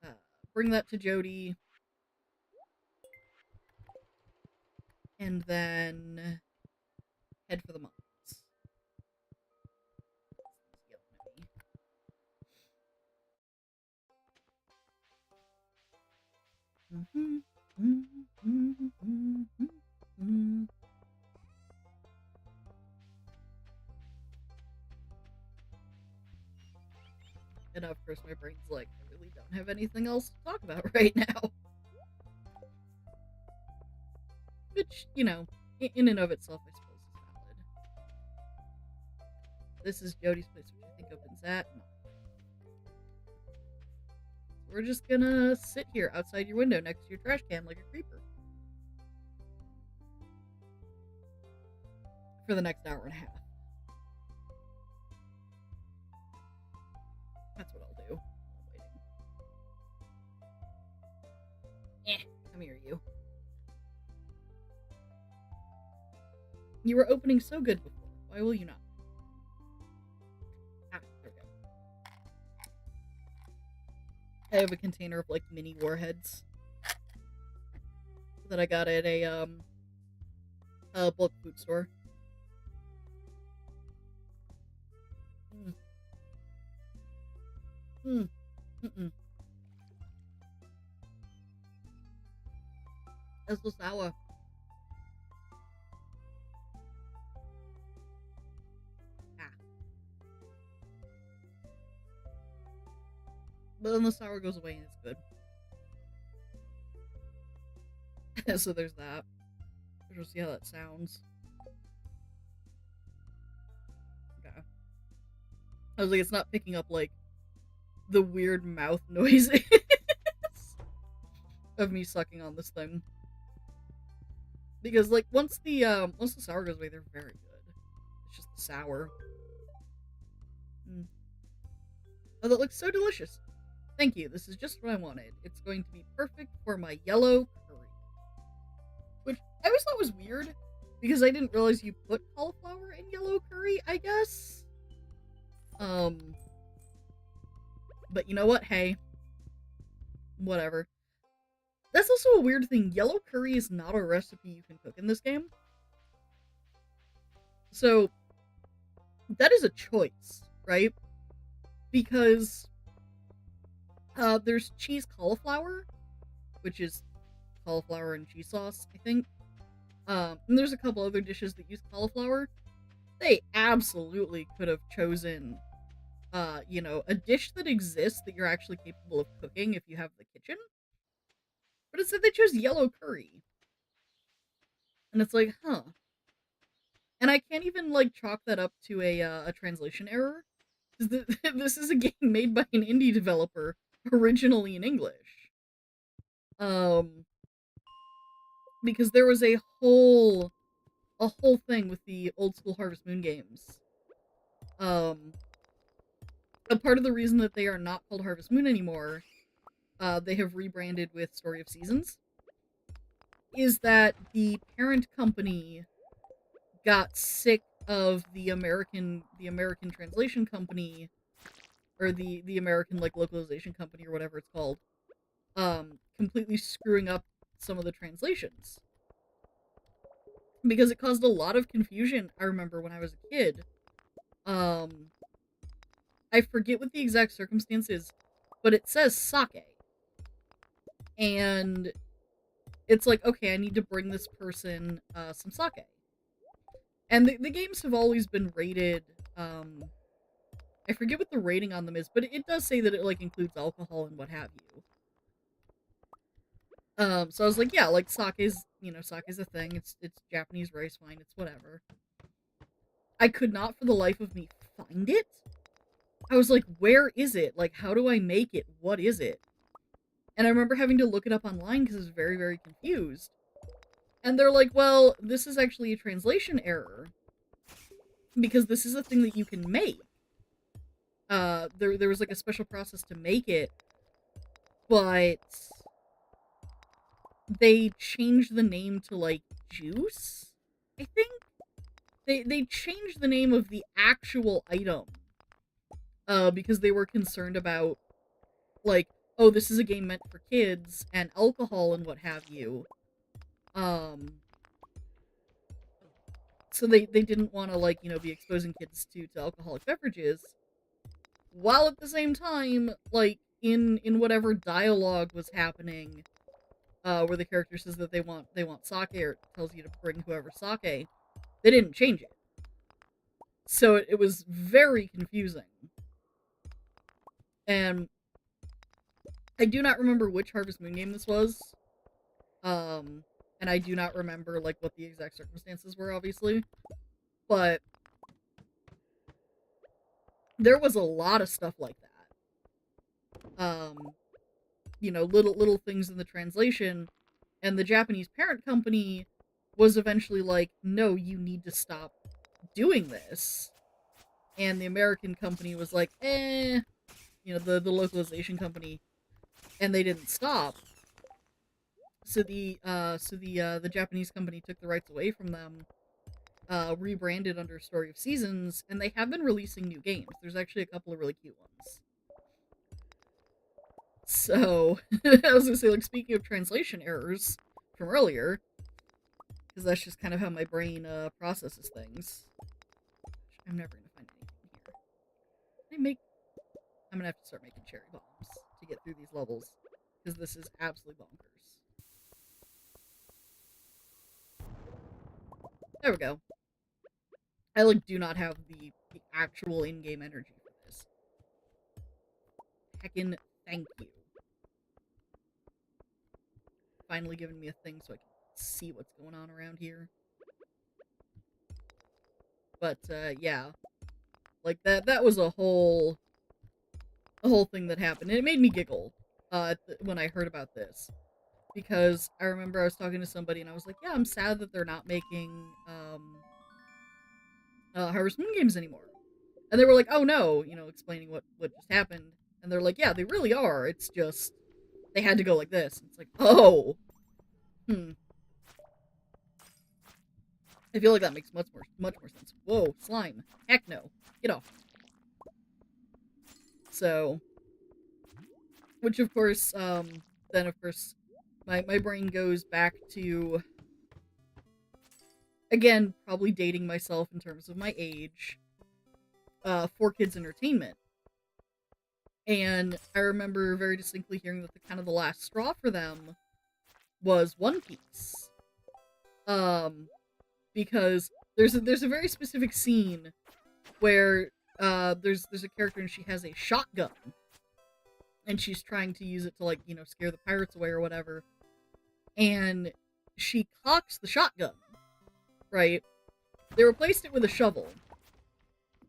here. Bring that to Jody. And then head for the mods. And of course my brain's like, I really don't have anything else to talk about right now. Which, you know, in and of itself, I suppose is valid. This is Jody's place, which I think opens at 9. So we're just gonna sit here outside your window next to your trash can like a creeper. For the next hour and a half. That's what I'll do. I'm waiting. Come here, you. You were opening so good before. Why will you not? Ah, there we go. I have a container of, like, mini warheads that I got at a bulk food store. That's so sour. But then the sour goes away and it's good. So there's that. We'll see how that sounds. Okay. I was like, it's not picking up, like, the weird mouth noises of me sucking on this thing. Because, like, once the sour goes away, they're very good. It's just the sour. Oh, that looks so delicious. Thank you, this is just what I wanted. It's going to be perfect for my yellow curry. Which I always thought was weird, because I didn't realize you put cauliflower in yellow curry, I guess. But you know what? Hey. Whatever. That's also a weird thing. Yellow curry is not a recipe you can cook in this game. So, that is a choice, right? Because there's cheese cauliflower, which is cauliflower and cheese sauce, I think. And there's a couple other dishes that use cauliflower. They absolutely could have chosen, you know, a dish that exists that you're actually capable of cooking if you have the kitchen. But instead they chose yellow curry. And it's like, huh. And I can't even, like, chalk that up to a translation error. This is a game made by an indie developer, originally in English. Because there was a whole thing with the old school Harvest Moon games. A part of the reason that they are not called Harvest Moon anymore, they have rebranded with Story of Seasons, is that the parent company got sick of the American translation company or the American like localization company or whatever it's called, completely screwing up some of the translations because it caused a lot of confusion. I remember when I was a kid. Um, I forget what the exact circumstance is, but it says sake, and it's like, okay, I need to bring this person some sake. And the games have always been rated. I forget what the rating on them is, but it does say that it like includes alcohol and what have you. So I was like, yeah, like sake's a thing. It's Japanese rice wine. It's whatever. I could not for the life of me find it. I was like, where is it? Like, how do I make it? What is it? And I remember having to look it up online because I was very, very confused. And they're like, well, this is actually a translation error because this is a thing that you can make. There was like a special process to make it, but they changed the name to like juice, I think. They changed the name of the actual item because they were concerned about like, oh, this is a game meant for kids and alcohol and what have you. So they didn't want to like, be exposing kids to alcoholic beverages, while at the same time, like in whatever dialogue was happening, where the character says that they want sake or tells you to bring whoever sake, they didn't change it. So it was very confusing. And I do not remember which Harvest Moon game this was. And I do not remember like what the exact circumstances were, obviously. But there was a lot of stuff like that. Little things in the translation, and the Japanese parent company was eventually like, no, you need to stop doing this. And the American company was like, the localization company, and they didn't stop. So the Japanese company took the rights away from them, rebranded under Story of Seasons, and they have been releasing new games. There's actually a couple of really cute ones. So, I was gonna say, like, speaking of translation errors from earlier, because that's just kind of how my brain processes things. I'm never gonna find anything here. I'm gonna have to start making cherry bombs to get through these levels, because this is absolutely bonkers. There we go. I, like, do not have the actual in-game energy for this. Heckin' thank you. Finally giving me a thing so I can see what's going on around here. But, yeah. Like, that was a whole thing that happened. And it made me giggle, when I heard about this. Because I remember I was talking to somebody and I was like, yeah, I'm sad that they're not making, Harvest Moon games anymore. And they were like, oh no, explaining what just happened. And they're like, yeah, they really are. It's just, they had to go like this. And it's like, oh. I feel like that makes much more sense. Whoa, slime. Heck no. Get off. So, which of course, then of course, my brain goes back to, again, probably dating myself in terms of my age, 4Kids Entertainment. And I remember very distinctly hearing that the last straw for them was One Piece. Because there's a very specific scene where there's a character and she has a shotgun, and she's trying to use it to like scare the pirates away or whatever, and she cocks the shotgun. Right? They replaced it with a shovel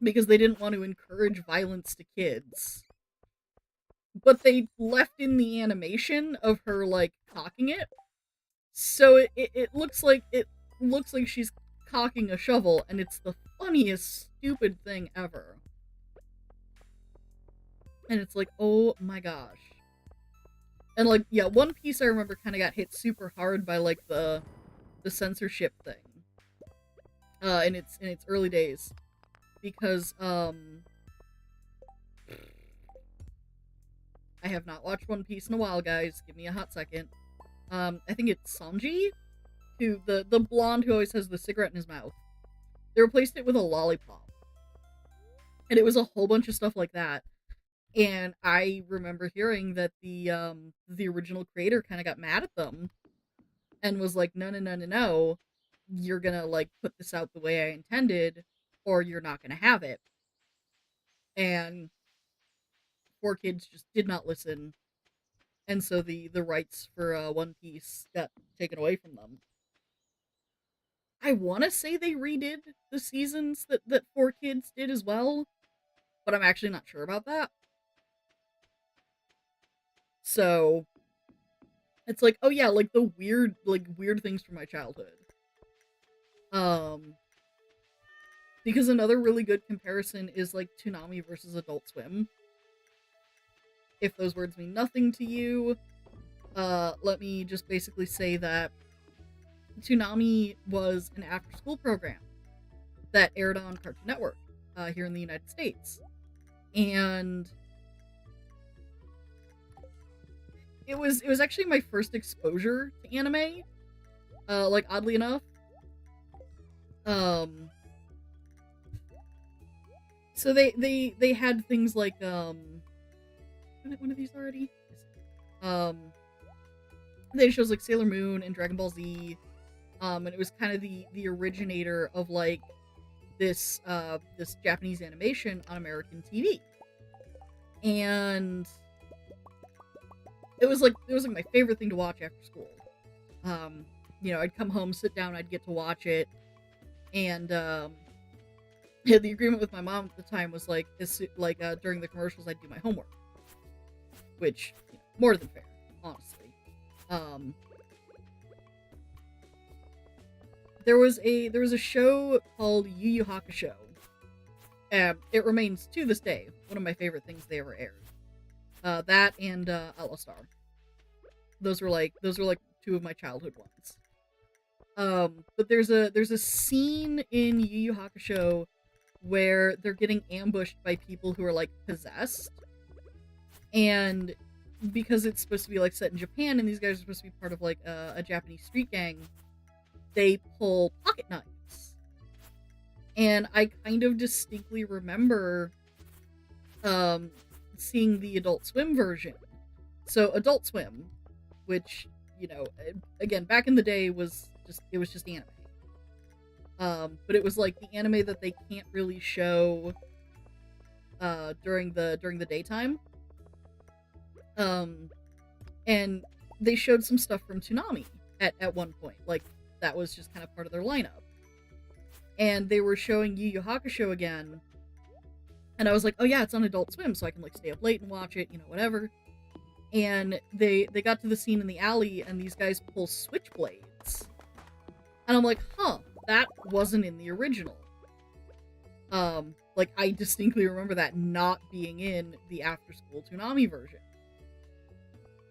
because they didn't want to encourage violence to kids, but they left in the animation of her like cocking it, so it looks like she's cocking a shovel, and it's the funniest stupid thing ever. And it's like, oh my gosh. And like, yeah, One Piece I remember kind of got hit super hard by like the censorship thing in its early days, because I have not watched One Piece in a while, guys. Give me a hot second. I think it's Sanji, who the blonde who always has the cigarette in his mouth. They replaced it with a lollipop, and it was a whole bunch of stuff like that. And I remember hearing that the original creator kind of got mad at them and was like, no, no, no, no, no, you're gonna like put this out the way I intended, or you're not gonna have it. And 4Kids just did not listen, and so the rights for One Piece got taken away from them. I want to say they redid the seasons that 4Kids did as well, but I'm actually not sure about that. So it's like, oh yeah, like the weird things from my childhood. Um, because another really good comparison is like Toonami versus Adult Swim. If those words mean nothing to you, let me just basically say that Toonami was an after-school program that aired on Cartoon Network here in the United States, and it was actually my first exposure to anime. Like oddly enough, so they had things like one of these already. They had shows like Sailor Moon and Dragon Ball Z, and it was kind of the originator of like this Japanese animation on American TV, and it was like my favorite thing to watch after school. I'd come home, sit down, I'd get to watch it, and yeah, the agreement with my mom at the time was like, during the commercials, I'd do my homework, which more than fair, honestly. There was a show called Yu Yu Hakusho. It remains to this day one of my favorite things they ever aired. That and Outlaw Star. Those were like two of my childhood ones. But there's a scene in Yu Yu Hakusho where they're getting ambushed by people who are like possessed, and because it's supposed to be like set in Japan and these guys are supposed to be part of like a Japanese street gang, they pull pocket knives. And I kind of distinctly remember seeing the Adult Swim version. So Adult Swim, which, again, back in the day was just anime. But it was like the anime that they can't really show during the daytime. And they showed some stuff from Toonami at one point. Like, that was just kind of part of their lineup. And they were showing Yu Yu Hakusho again. And I was like, oh yeah, it's on Adult Swim, so I can like stay up late and watch it, whatever. And they got to the scene in the alley, and these guys pull switchblades. And I'm like, huh, that wasn't in the original. Like, I distinctly remember that not being in the after-school Toonami version.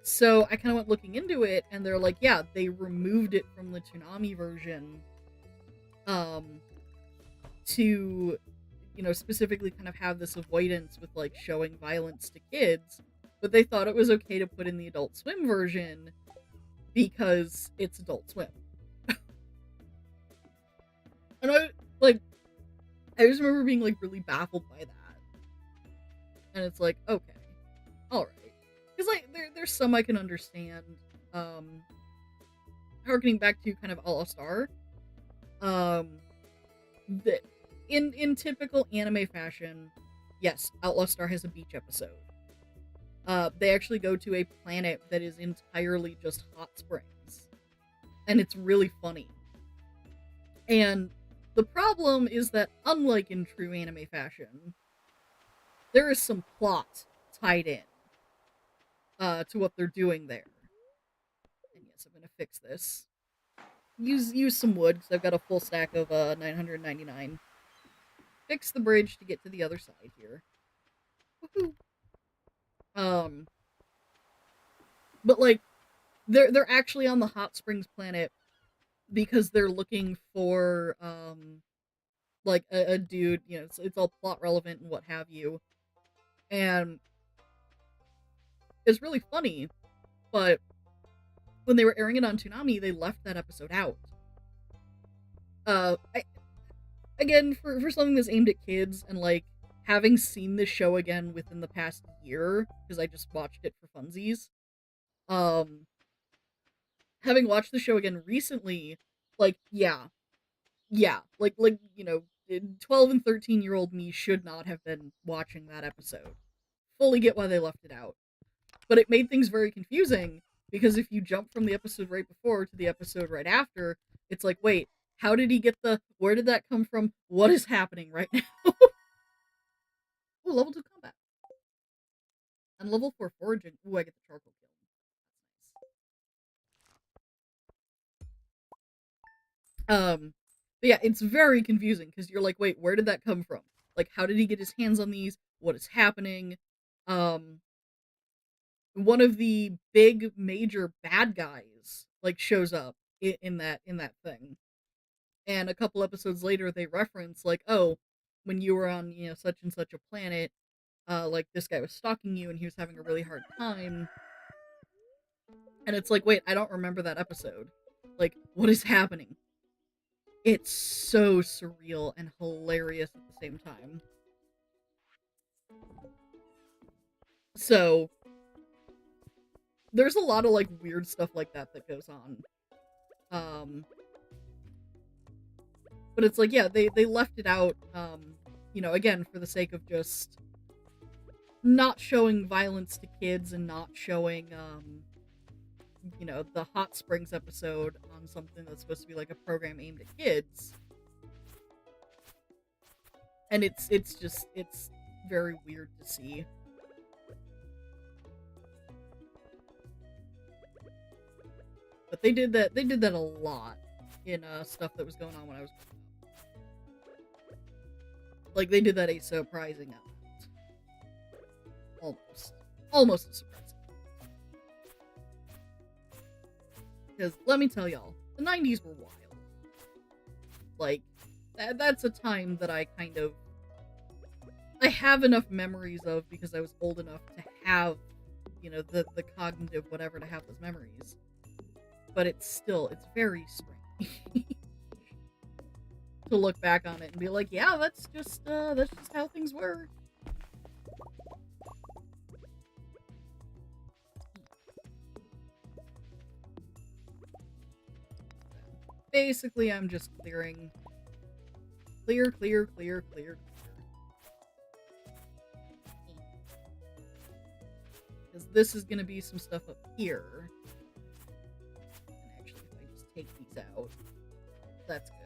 So I kind of went looking into it, and they're like, yeah, they removed it from the Toonami version to, specifically kind of have this avoidance with, like, showing violence to kids, but they thought it was okay to put in the Adult Swim version because it's Adult Swim. And I just remember being, like, really baffled by that. And it's like, okay, alright. Because, like, there's some I can understand, harkening back to kind of All Star, that in typical anime fashion, yes, Outlaw Star has a beach episode. They actually go to a planet that is entirely just hot springs. And it's really funny. And the problem is that, unlike in true anime fashion, there is some plot tied in to what they're doing there. And yes, I'm gonna fix this. Use some wood, because I've got a full stack of 999. Fix the bridge to get to the other side here. Woohoo! But like, they're actually on the hot springs planet because they're looking for like a dude, it's all plot relevant and what have you. And is really funny, but when they were airing it on Toonami, they left that episode out. Again, for something that's aimed at kids, and like having seen this show again within the past year, because I just watched it for funsies, um, having watched the show again recently, like, yeah, like, 12 and 13-year-old me should not have been watching that episode. Fully get why they left it out. But it made things very confusing, because if you jump from the episode right before to the episode right after, it's like, wait, how did he get where did that come from? What is happening right now? Ooh, level 2 combat. And level 4 foraging. Ooh, I get the charcoal kiln. That's nice. But yeah, it's very confusing, because you're like, wait, where did that come from? Like, how did he get his hands on these? What is happening? One of the big major bad guys, like, shows up in that thing. And a couple episodes later, they reference, like, oh, when you were on, such and such a planet, like, this guy was stalking you and he was having a really hard time. And it's like, wait, I don't remember that episode. Like, what is happening? It's so surreal and hilarious at the same time. So, there's a lot of, like, weird stuff like that goes on. But it's like, yeah, they left it out, again, for the sake of just not showing violence to kids and not showing, the Hot Springs episode on something that's supposed to be like a program aimed at kids. And it's very weird to see. But they did that a lot in stuff that was going on when I was growing up. Like, they did that a surprising amount. Almost a surprising. Because, let me tell y'all, the 90s were wild. Like, that's a time that I have enough memories of, because I was old enough to have, the cognitive whatever to have those memories. But it's very strange to look back on it and be like, yeah, that's just how things were. Basically, I'm just clearing. Clear. Because this is gonna be some stuff up here. If I just take these out, that's good.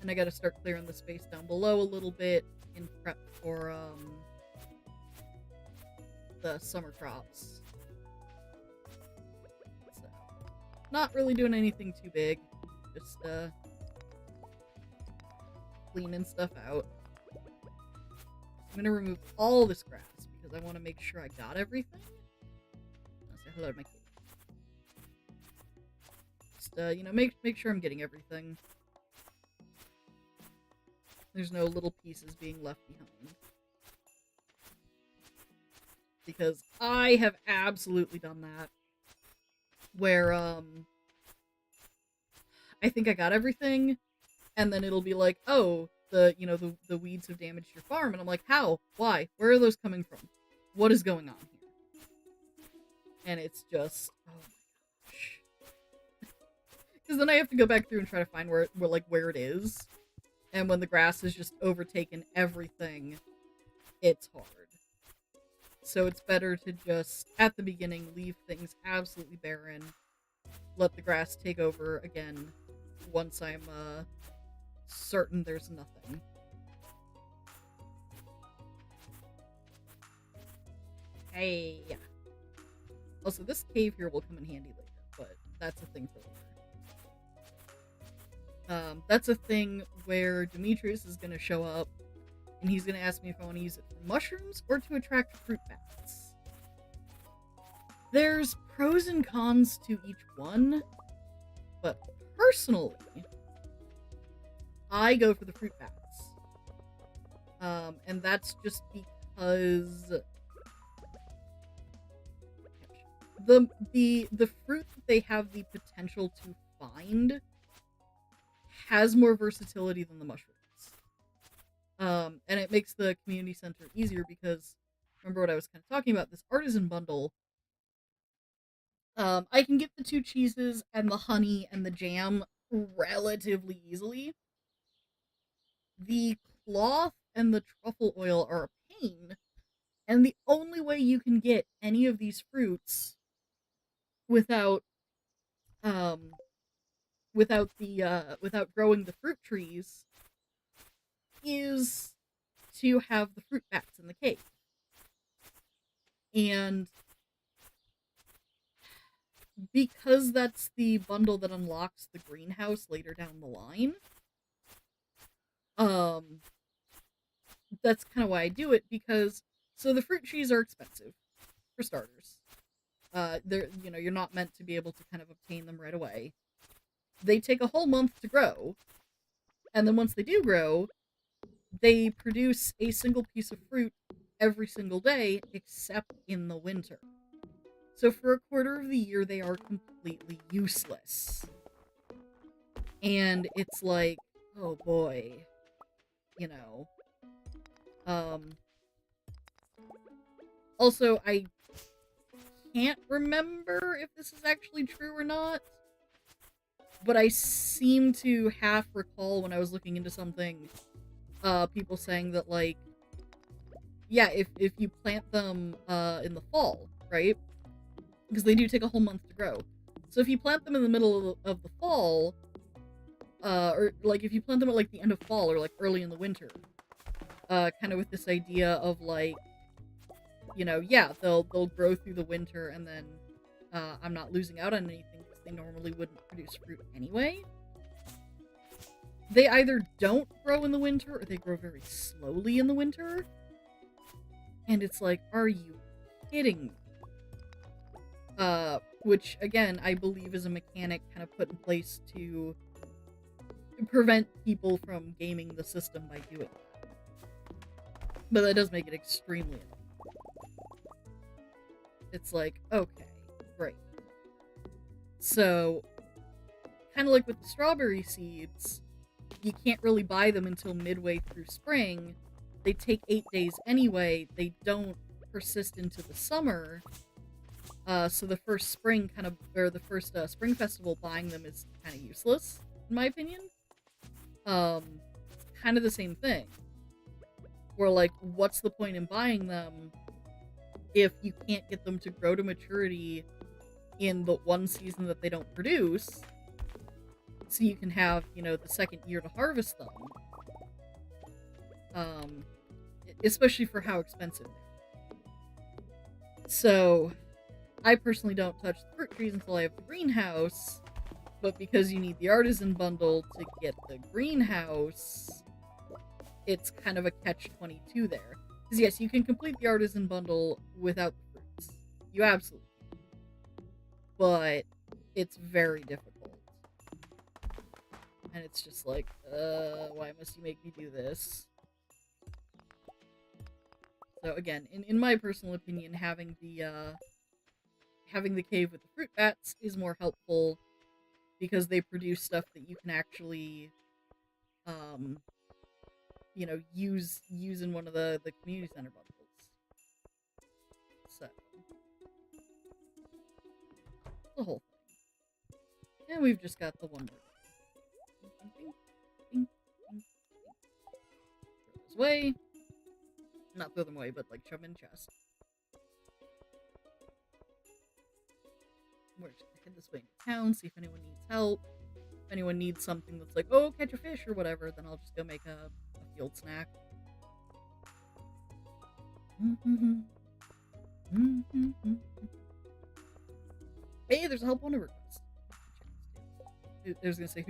And I gotta start clearing the space down below a little bit in prep for the summer crops. So, not really doing anything too big, just cleaning stuff out. I'm gonna remove all this grass because I want to make sure I got everything. I'll say hello to my kitty. Just, make sure I'm getting everything. There's no little pieces being left behind. Because I have absolutely done that. Where, I think I got everything, and then it'll be like, oh, the weeds have damaged your farm, and I'm like, how? Why? Where are those coming from? What is going on here? And it's just, oh my gosh. Because then I have to go back through and try to find where it is. And when the grass has just overtaken everything, it's hard. So it's better to just, at the beginning, leave things absolutely barren. Let the grass take over again once I'm certain there's nothing. Hey. Also, this cave here will come in handy later, but that's a thing for later. That's a thing where Demetrius is going to show up, and he's going to ask me if I want to use it for mushrooms or to attract fruit bats. There's pros and cons to each one, but personally, I go for the fruit bats. And that's just because the fruit that they have the potential to find has more versatility than the mushrooms. And it makes the community center easier because remember what I was kind of talking about, this artisan bundle. I can get the 2 cheeses and the honey and the jam relatively easily. The cloth and the truffle oil are a pain, and the only way you can get any of these fruits without um without growing the fruit trees is to have the fruit bats in the cave. And because that's the bundle that unlocks the greenhouse later down the line, that's kind of why I do it, because so the fruit trees are expensive for starters. They're, you're not meant to be able to kind of obtain them right away. They take a whole month to grow, and then once they do grow, they produce a single piece of fruit every single day except in the winter. So for a quarter of the year, they are completely useless. And it's like, oh boy, you know. Also, I can't remember if this is actually true or not, but I seem to half recall when I was looking into something, people saying that, like, yeah, if you plant them in the fall, right? Because they do take a whole month to grow. So if you plant them in the middle of the fall, or like if you plant them at like the end of fall or like early in the winter, kind of with this idea of like, yeah, they'll grow through the winter, and then I'm not losing out on anything because they normally wouldn't produce fruit anyway. They either don't grow in the winter or they grow very slowly in the winter. And it's like, are you kidding me? Which, again, I believe is a mechanic kind of put in place to prevent people from gaming the system by doing that. But that does make it extremely annoying. It's like, okay, great. So, kind of like with the strawberry seeds, you can't really buy them until midway through spring. They take 8 days anyway. They don't persist into the summer. So the first spring the first spring festival buying them is kind of useless, in my opinion. Kind of the same thing. Where, like, what's the point in buying them if you can't get them to grow to maturity in the one season that they don't produce, so you can have, the second year to harvest them. Especially for how expensive they are. So, I personally don't touch the fruit trees until I have the greenhouse, but because you need the artisan bundle to get the greenhouse, it's kind of a catch-22 there. Because yes, you can complete the artisan bundle without the fruits. You absolutely can. But it's very difficult. And it's just like, why must you make me do this? So again, in my personal opinion, having the cave with the fruit bats is more helpful because they produce stuff that you can actually, use in one of the community center bundles. So, the whole thing. And we've just got the one more. Throw those away. Not throw them away, but like shove them in chest. We're just gonna head this way into town, see if anyone needs help. If anyone needs something that's like, oh, catch a fish or whatever, then I'll just go make a field snack. Hey, there's a help wanted request. I was gonna say,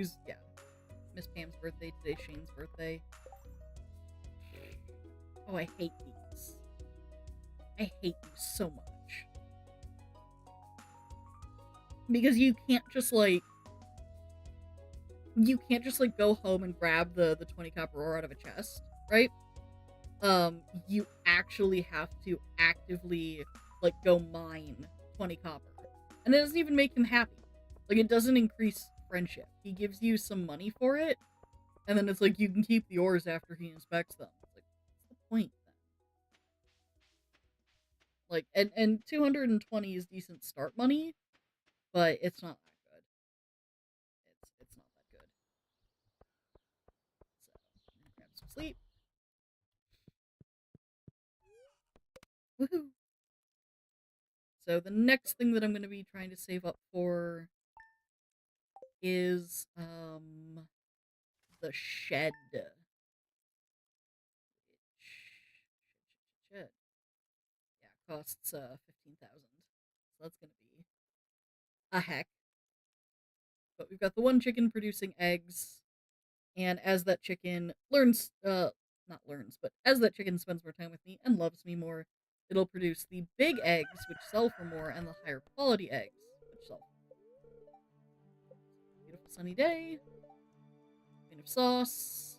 Miss Pam's birthday, today's Shane's birthday. Oh, I hate these. I hate these so much. Because you can't just go home and grab the 20 copper ore out of a chest, right? You actually have to actively, go mine 20 copper. And it doesn't even make him happy. Like, it doesn't increase friendship. He gives you some money for it, and then it's like, you can keep the ores after he inspects them. It's like, what's the point then? Like, and 220 is decent start money, but it's not that good. It's not that good. So, I'm gonna grab some sleep. Woohoo! So the next thing that I'm going to be trying to save up for is the shed. Shed. Yeah, costs 15,000. So that's going to be a heck. But we've got the one chicken producing eggs, and as that chicken learns, not learns, but as that chicken spends more time with me and loves me more, it'll produce the big eggs, which sell for more, and the higher quality eggs, which sell for more. Beautiful sunny day. Queen of sauce.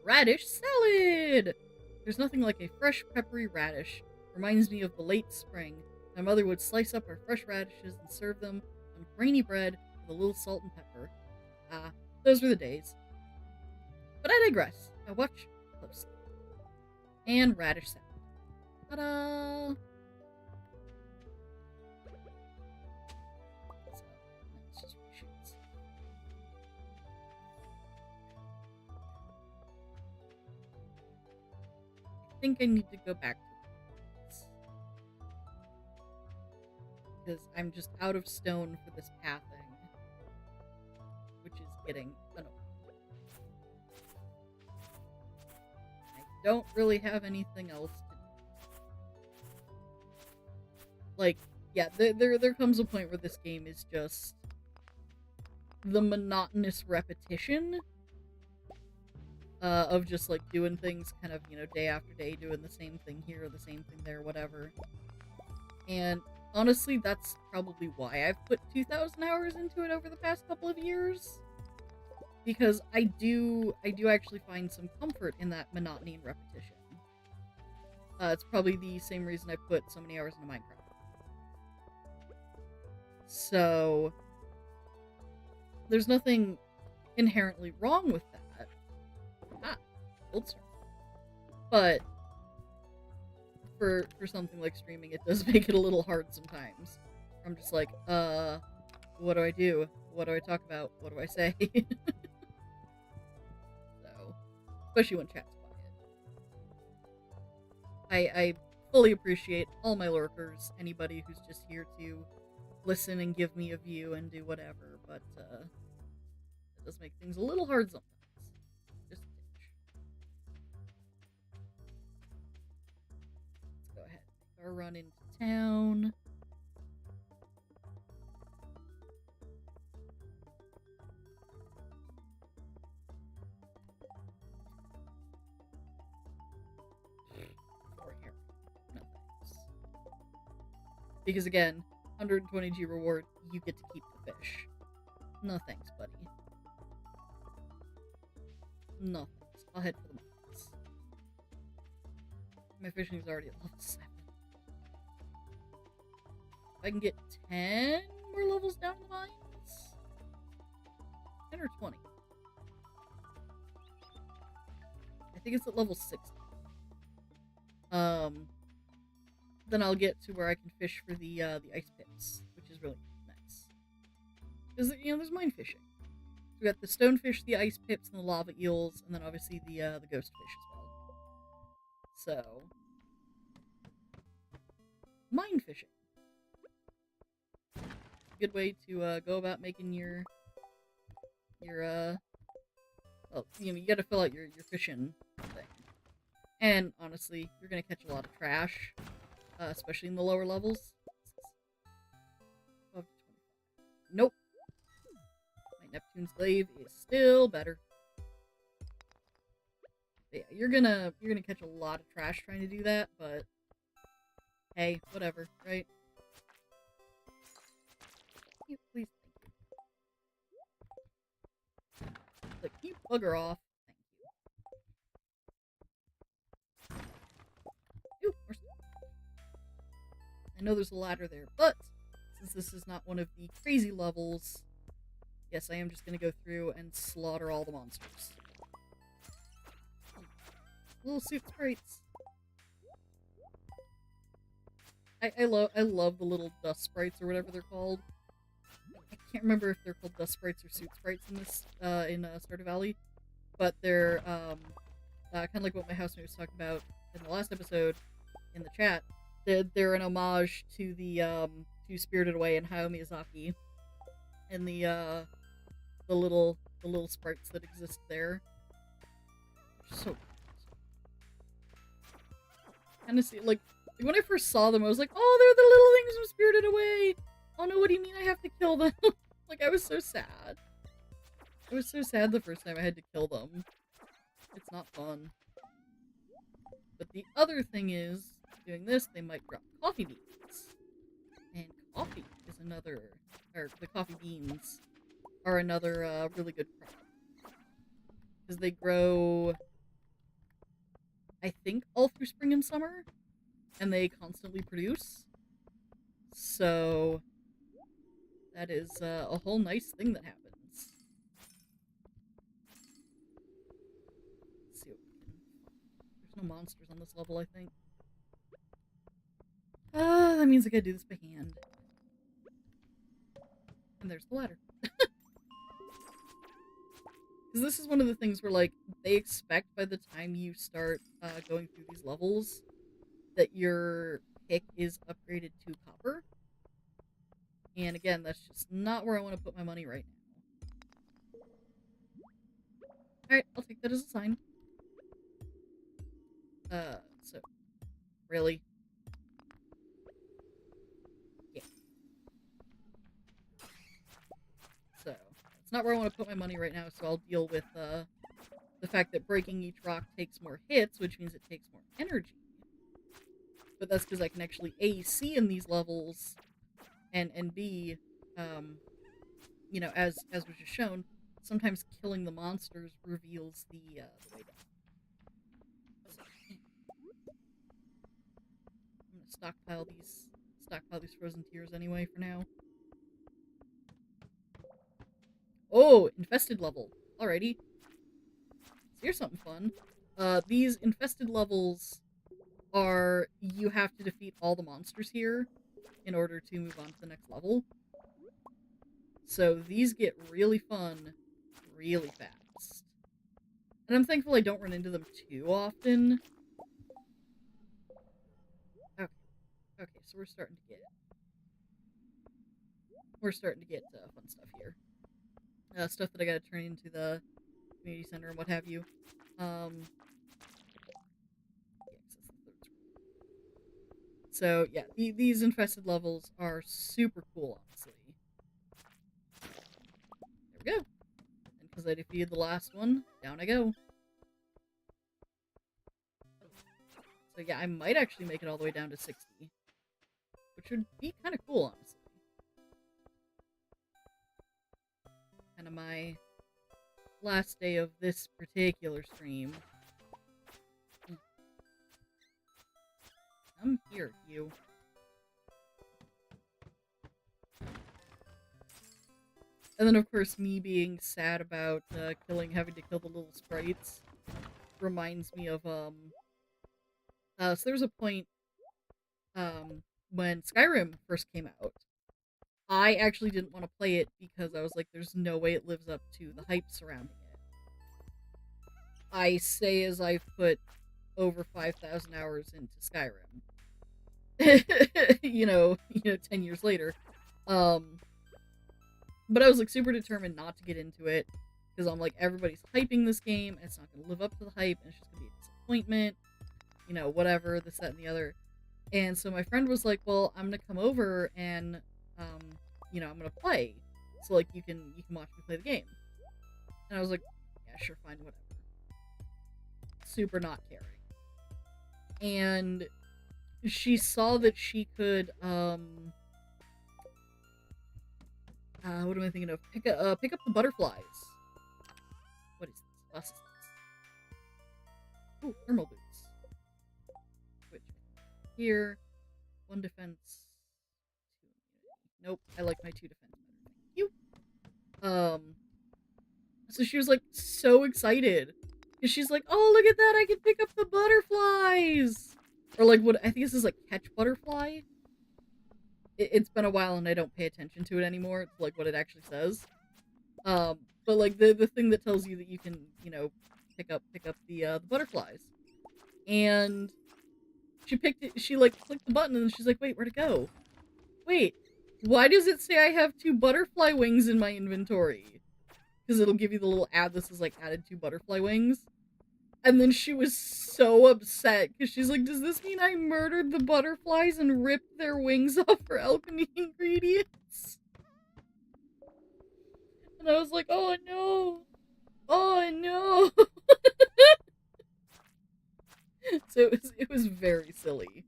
Radish salad! There's nothing like a fresh, peppery radish. Reminds me of the late spring. My mother would slice up our fresh radishes and serve them on grainy bread with a little salt and pepper. Ah, those were the days. But I digress. Now watch closely. And radish salad. Ta-da! So, let's just reshoot. I think I need to go back to this, because I'm just out of stone for this pathing, which is getting annoying. I don't really have anything else to do. Like, yeah, there comes a point where this game is just the monotonous repetition of just, like, doing things kind of, you know, day after day, doing the same thing here, the same thing there, whatever. And honestly, that's probably why I've put 2,000 hours into it over the past couple of years. Because I do actually find some comfort in that monotony and repetition. It's probably the same reason I put so many hours into Minecraft. So, there's nothing inherently wrong with that. But for something like streaming, it does make it a little hard sometimes. I'm just like, what do I do? What do I talk about? What do I say? So, especially when chat's quiet. I fully appreciate all my lurkers, anybody who's just here to listen and give me a view and do whatever, but it does make things a little hard sometimes. Just a tinge. Let's go ahead and make our run into town. Because again, 120G reward, you get to keep the fish. No thanks, buddy. No thanks. I'll head for the mines. My fishing is already at level 7. If I can get 10 more levels down the mines? 10 or 20? I think it's at level 60. Then I'll get to where I can fish for the ice pits, which is really nice. Because, you know, there's mine fishing. So we got the stonefish, the ice pips, and the lava eels, and then obviously the ghost fish as well. So, mine fishing. Good way to go about making your well, you know, you gotta fill out your fishing thing. And honestly, you're gonna catch a lot of trash. Especially in the lower levels. Nope. My Neptune's Glaive is still better. But yeah, you're gonna catch a lot of trash trying to do that, but hey, whatever, right? Please, thank you. Like, you bugger off. Thank you. Ooh, more stuff. I know there's a ladder there, but since this is not one of the crazy levels, yes, I am just going to go through and slaughter all the monsters. Little suit sprites. I love the little dust sprites or whatever they're called. I can't remember if they're called dust sprites or suit sprites in this Stardew Valley, but they're kind of like what my housemate was talking about in the last episode in the chat. They're an homage to the to Spirited Away and Hayao Miyazaki, and the little sprites that exist there. So kind of see like when I first saw them, I was like, oh, they're the little things from Spirited Away. Oh no, what do you mean I have to kill them? Like, I was so sad. I was so sad the first time I had to kill them. It's not fun. But the other thing is, doing this, they might drop coffee beans. And coffee is another, or the coffee beans are another really good crop. Because they grow, I think, all through spring and summer. And they constantly produce. So that is a whole nice thing that happens. Let's see what we can... There's no monsters on this level, I think. That means I gotta do this by hand. And there's the ladder. Because this is one of the things where, like, they expect by the time you start going through these levels that your pick is upgraded to copper. And again, that's just not where I want to put my money right now. Alright, I'll take that as a sign. So, really? Yeah. So, it's not where I want to put my money right now, so I'll deal with, the fact that breaking each rock takes more hits, which means it takes more energy. But that's because I can actually A, see in these levels, and B, you know, as was just shown, sometimes killing the monsters reveals the way down. So, I'm gonna stockpile these frozen tears anyway for now. Oh, infested level. Alrighty. So here's something fun. These infested levels are, you have to defeat all the monsters here in order to move on to the next level. So these get really fun really fast. And I'm thankful I don't run into them too often. Okay, okay, so we're starting to get fun stuff here. Stuff that I gotta turn into the community center and what have you. So yeah, these infested levels are super cool, honestly. There we go. And because I defeated the last one, down I go. So yeah, I might actually make it all the way down to 60. Which would be kind of cool, honestly. Kind of my last day of this particular stream. Come here, you. And then, of course, me being sad about having to kill the little sprites reminds me of, so there was a point, when Skyrim first came out. I actually didn't want to play it because I was like, there's no way it lives up to the hype surrounding it. I say as I've put over 5,000 hours into Skyrim. you know, 10 years later. But I was like super determined not to get into it because I'm like, everybody's hyping this game and it's not going to live up to the hype and it's just going to be a disappointment. You know, whatever, this, that, and the other. And so my friend was like, well, I'm going to come over and, you know, I'm going to play. So like, you can watch me play the game. And I was like, yeah, sure, fine, whatever. Super not caring. And she saw that she could, what am I thinking of? Pick up the butterflies. What is this? Buses. Ooh, thermal boots. Which, here, 1 defense, 2 immunity. Nope, I like my 2 defense better. Thank you. So she was like so excited. Because she's like, oh, look at that, I can pick up the butterflies! Or like, what, I think this is like catch butterfly? It's been a while and I don't pay attention to it anymore. It's like what it actually says. But like the thing that tells you that you can, you know, pick up the butterflies. And she picked it, she like clicked the button and she's like, wait, where'd it go? Wait, why does it say I have 2 butterfly wings in my inventory? Because it'll give you the little ad that says like added 2 butterfly wings. And then she was so upset because she's like, does this mean I murdered the butterflies and ripped their wings off for alchemy ingredients? And I was like, oh no. Oh no. So it was very silly.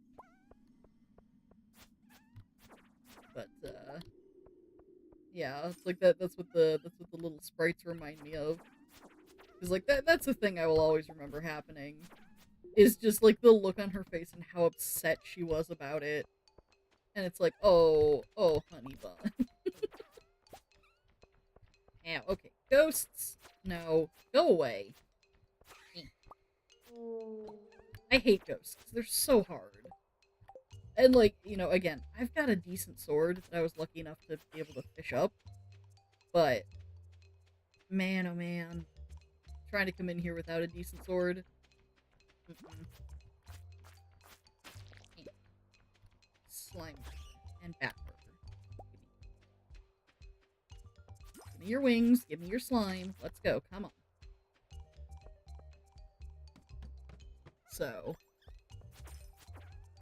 But yeah, it's like that's what the little sprites remind me of. Because like that's the thing I will always remember happening. Is just like the look on her face and how upset she was about it. And it's like, oh, honey bun. Ow, okay. Ghosts. No. Go away. I hate ghosts. They're so hard. And like, you know, again, I've got a decent sword that I was lucky enough to be able to fish up. But, man, oh man. Trying to come in here without a decent sword. Slime and bat burger. Give me your wings, give me your slime. Let's go, come on. So,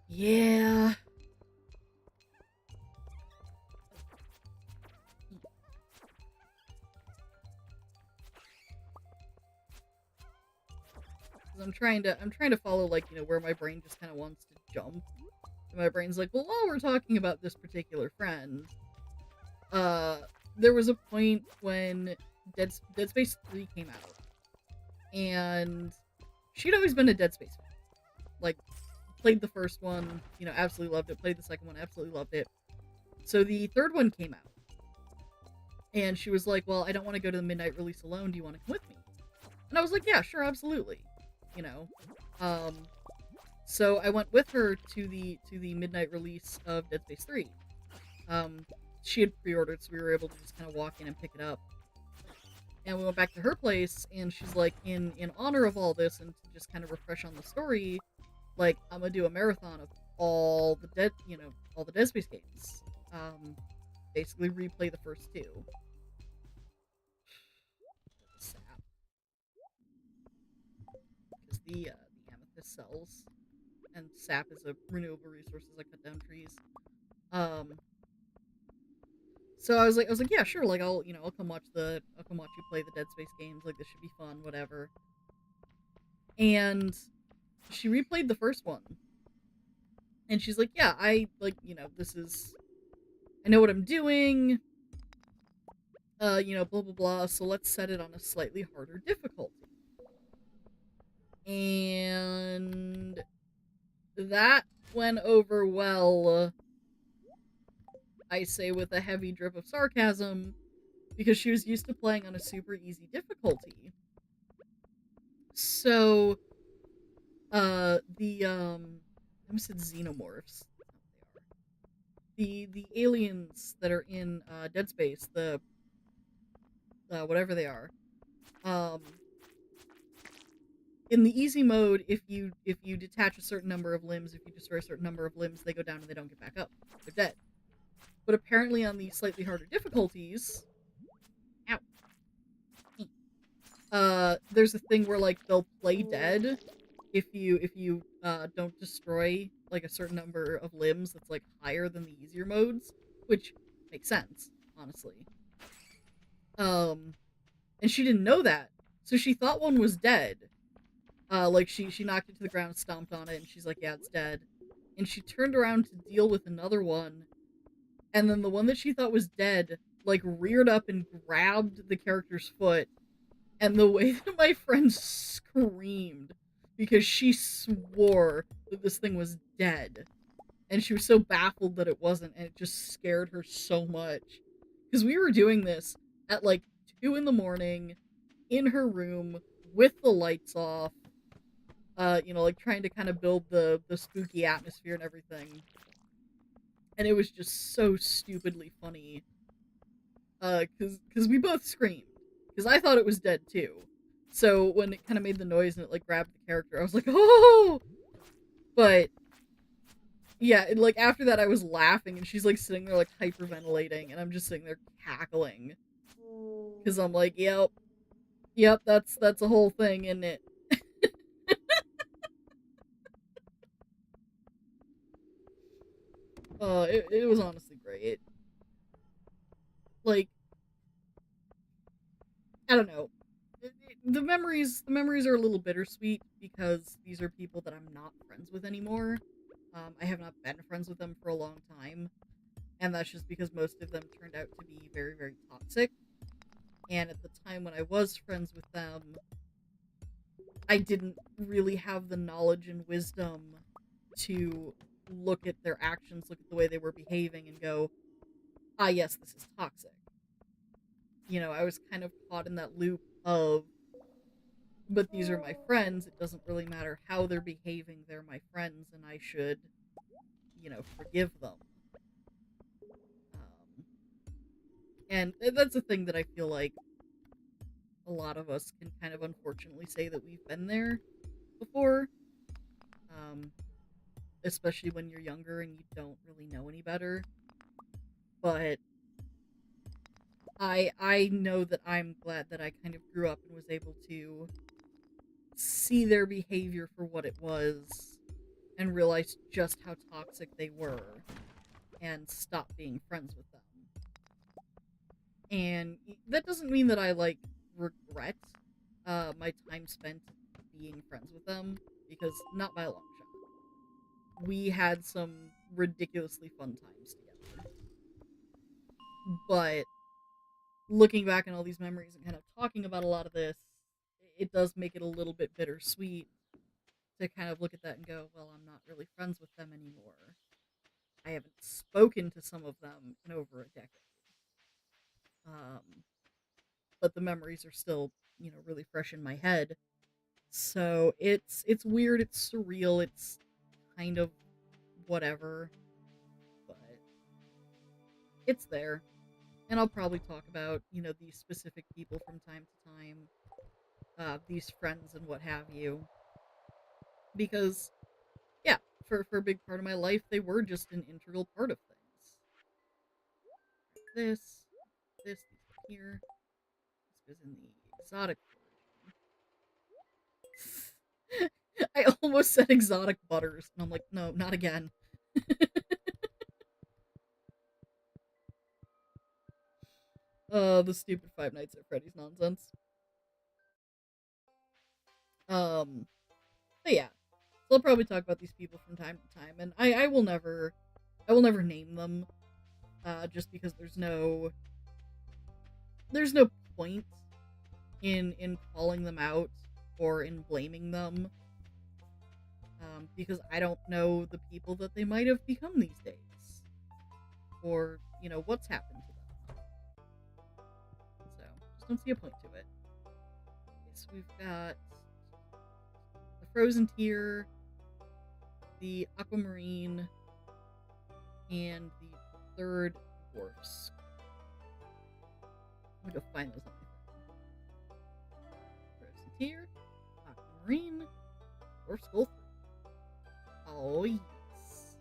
yeah. I'm trying to follow, like, you know, where my brain just kind of wants to jump. And my brain's like, well, while we're talking about this particular friend, there was a point when Dead Space 3 came out, and she'd always been a Dead Space fan. Like, played the first one, you know, absolutely loved it. Played the second one, absolutely loved it. So the third one came out, and she was like, well, I don't want to go to the midnight release alone. Do you want to come with me? And I was like, yeah, sure, absolutely. You know, so I went with her to the midnight release of Dead Space 3. She had pre-ordered, so we were able to just kind of walk in and pick it up. And we went back to her place, and she's like, in honor of all this, and to just kind of refresh on the story, like, I'm gonna do a marathon of all the Dead Space games. Basically replay the first 2. The amethyst cells, and sap is a renewable resource as I cut down trees. So I was like, yeah, sure, like I'll come watch you play the Dead Space games. Like, this should be fun, whatever. And she replayed the first one, and she's like, yeah, I this is, I know what I'm doing. Blah blah blah. So let's set it on a slightly harder difficulty. And that went over well, I say with a heavy drip of sarcasm, because she was used to playing on a super easy difficulty. So, I almost said xenomorphs. The aliens that are in Dead Space, the whatever they are, in the easy mode, if you detach a certain number of limbs, if you destroy a certain number of limbs, they go down and they don't get back up. They're dead. But apparently on the slightly harder difficulties, there's a thing where, like, they'll play dead if you don't destroy, like, a certain number of limbs that's, like, higher than the easier modes, which makes sense, honestly. And she didn't know that, so she thought one was dead. Like, she knocked it to the ground, stomped on it, and she's like, yeah, it's dead. And she turned around to deal with another one, and then the one that she thought was dead, like, reared up and grabbed the character's foot, and the way that my friend screamed, because she swore that this thing was dead. and she was so baffled that it wasn't, and it just scared her so much. Because we were doing this at like 2 in the morning in her room with the lights off, like trying to kind of build the spooky atmosphere and everything. And it was just so stupidly funny. Cause we both screamed. Cause I thought it was dead too. So when it kind of made the noise and it like grabbed the character, I was like, oh! But yeah, like after that I was laughing and she's like sitting there like hyperventilating and I'm just sitting there cackling. Cause I'm like, yep, that's a whole thing, isn't it? It was honestly great. Like, I don't know. The memories are a little bittersweet because these are people that I'm not friends with anymore. I have not been friends with them for a long time, and that's just because most of them turned out to be very, very toxic. And at the time when I was friends with them, I didn't really have the knowledge and wisdom to look at their actions, look at the way they were behaving, and go, ah, yes, this is toxic. I was kind of caught in that loop of, but these are my friends. It doesn't really matter how they're behaving. They're my friends, and I should, forgive them. Um, and that's a thing that I feel like a lot of us can kind of unfortunately say that we've been there before. Um, Especially when you're younger and you don't really know any better. But I know that I'm glad that I kind of grew up and was able to see their behavior for what it was and realize just how toxic they were and stop being friends with them. And that doesn't mean that I like regret my time spent being friends with them, because not by a long shot. We had some ridiculously fun times together. But looking back on all these memories and kind of talking about a lot of this, it does make it a little bit bittersweet to kind of look at that and go, well, I'm not really friends with them anymore. I haven't spoken to some of them in over a decade. Um, but the memories are still, really fresh in my head. So it's weird, it's surreal, it's kind of whatever, but it's there. And I'll probably talk about, these specific people from time to time, these friends and what have you. Because, yeah, for a big part of my life, they were just an integral part of things. This here. This goes in the exotic version. I almost said exotic butters, and I'm like, no, not again. The stupid Five Nights at Freddy's nonsense. But yeah, so I'll probably talk about these people from time to time, and I will never name them, just because there's no point in calling them out or in blaming them, because I don't know the people that they might have become these days, or what's happened to them. So just don't see a point to it. Okay, so we've got the Frozen Tier, the Aquamarine, and the third Dwarfs. I'm gonna go find those on my phone. Frozen Tier, Aquamarine, Dwarf Skull 3. Oh, yes.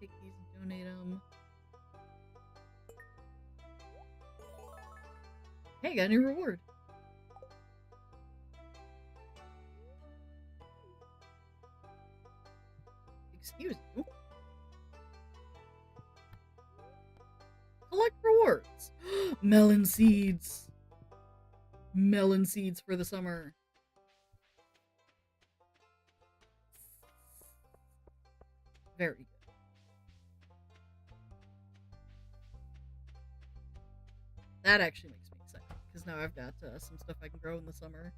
Take these and donate them. Hey, got a new reward. Excuse you. Collect rewards. Melon seeds. Melon seeds for the summer. Very good. That actually makes me excited, because now I've got some stuff I can grow in the summer.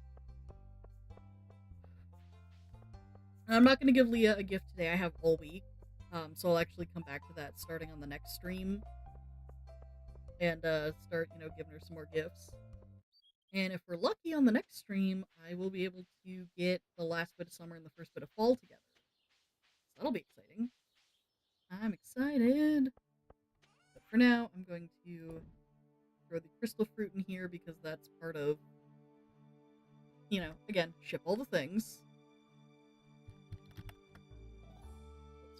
And I'm not going to give Leah a gift today. I have all week. So I'll actually come back to that starting on the next stream and start, giving her some more gifts. And if we're lucky on the next stream, I will be able to get the last bit of summer and the first bit of fall together. So that'll be exciting. I'm excited. But for now, I'm going to throw the crystal fruit in here because that's part of, again, ship all the things. Let's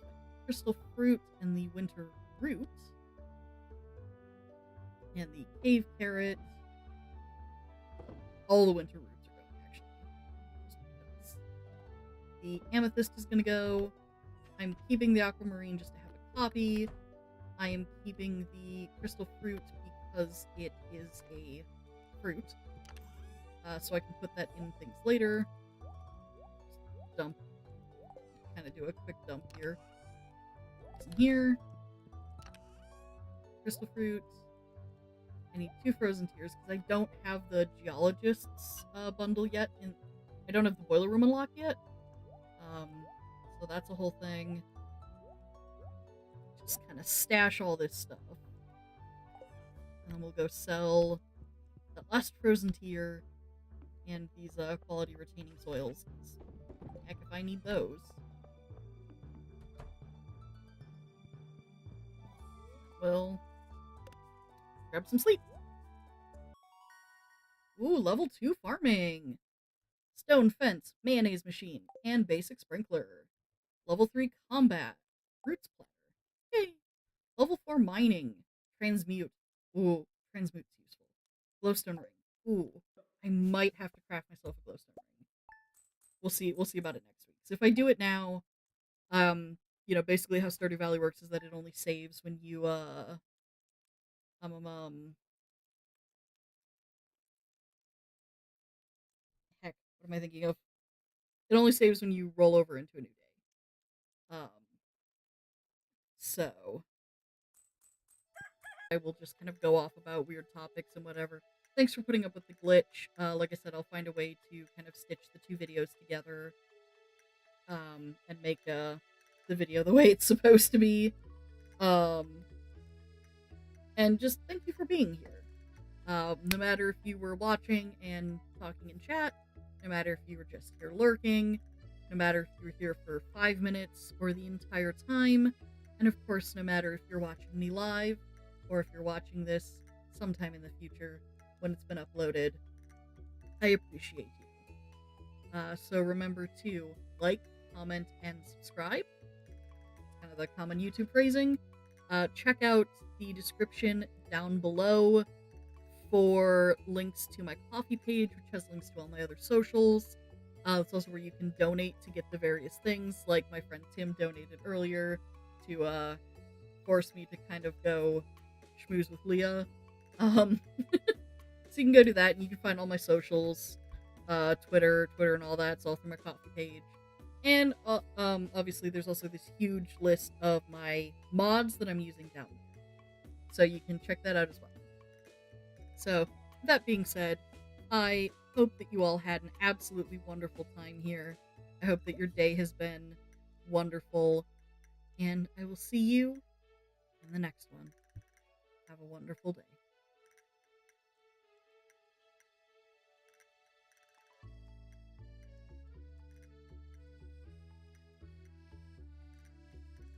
find the crystal fruit and the winter root. And the cave carrot. All the winter roots are going, actually. Just because. The amethyst is going to go. I'm keeping the aquamarine just to have a copy. I am keeping the crystal fruit because it is a fruit. So I can put that in things later. Just dump. Kind of do a quick dump here. What's in here? Crystal fruit. I need 2 frozen tears because I don't have the geologist's bundle yet. I don't have the boiler room unlocked yet. So that's a whole thing. Just kind of stash all this stuff. And then we'll go sell that last frozen tier and these quality retaining soils. Heck if I need those. Well, grab some sleep. Ooh, level 2 farming. Stone fence, mayonnaise machine, and basic sprinkler. Level 3 combat, fruits platter. Yay! Level 4 mining, transmute. Ooh, transmute's useful. Glowstone ring. Ooh, I might have to craft myself a glowstone ring. We'll see about it next week. So if I do it now, basically how Stardew Valley works is that it only saves when you heck, what am I thinking of? It only saves when you roll over into a new day. So I will just kind of go off about weird topics and whatever. Thanks for putting up with the glitch. Like I said, I'll find a way to kind of stitch the 2 videos together, and make the video the way it's supposed to be. And just thank you for being here. No matter if you were watching and talking in chat, no matter if you were just here lurking, no matter if you were here for 5 minutes or the entire time, and of course, no matter if you're watching me live or if you're watching this sometime in the future when it's been uploaded, I appreciate you. So remember to like, comment, and subscribe. Kind of the common YouTube phrasing. Check out the description down below for links to my Ko-fi page, which has links to all my other socials. It's also where you can donate to get the various things, like my friend Tim donated earlier to force me to kind of go schmooze with Leah. So you can go do that, and you can find all my socials, Twitter and all that. It's all through my Ko-fi page. And obviously there's also this huge list of my mods that I'm using down there. So you can check that out as well. So, that being said, I hope that you all had an absolutely wonderful time here. I hope that your day has been wonderful. And I will see you in the next one. Have a wonderful day.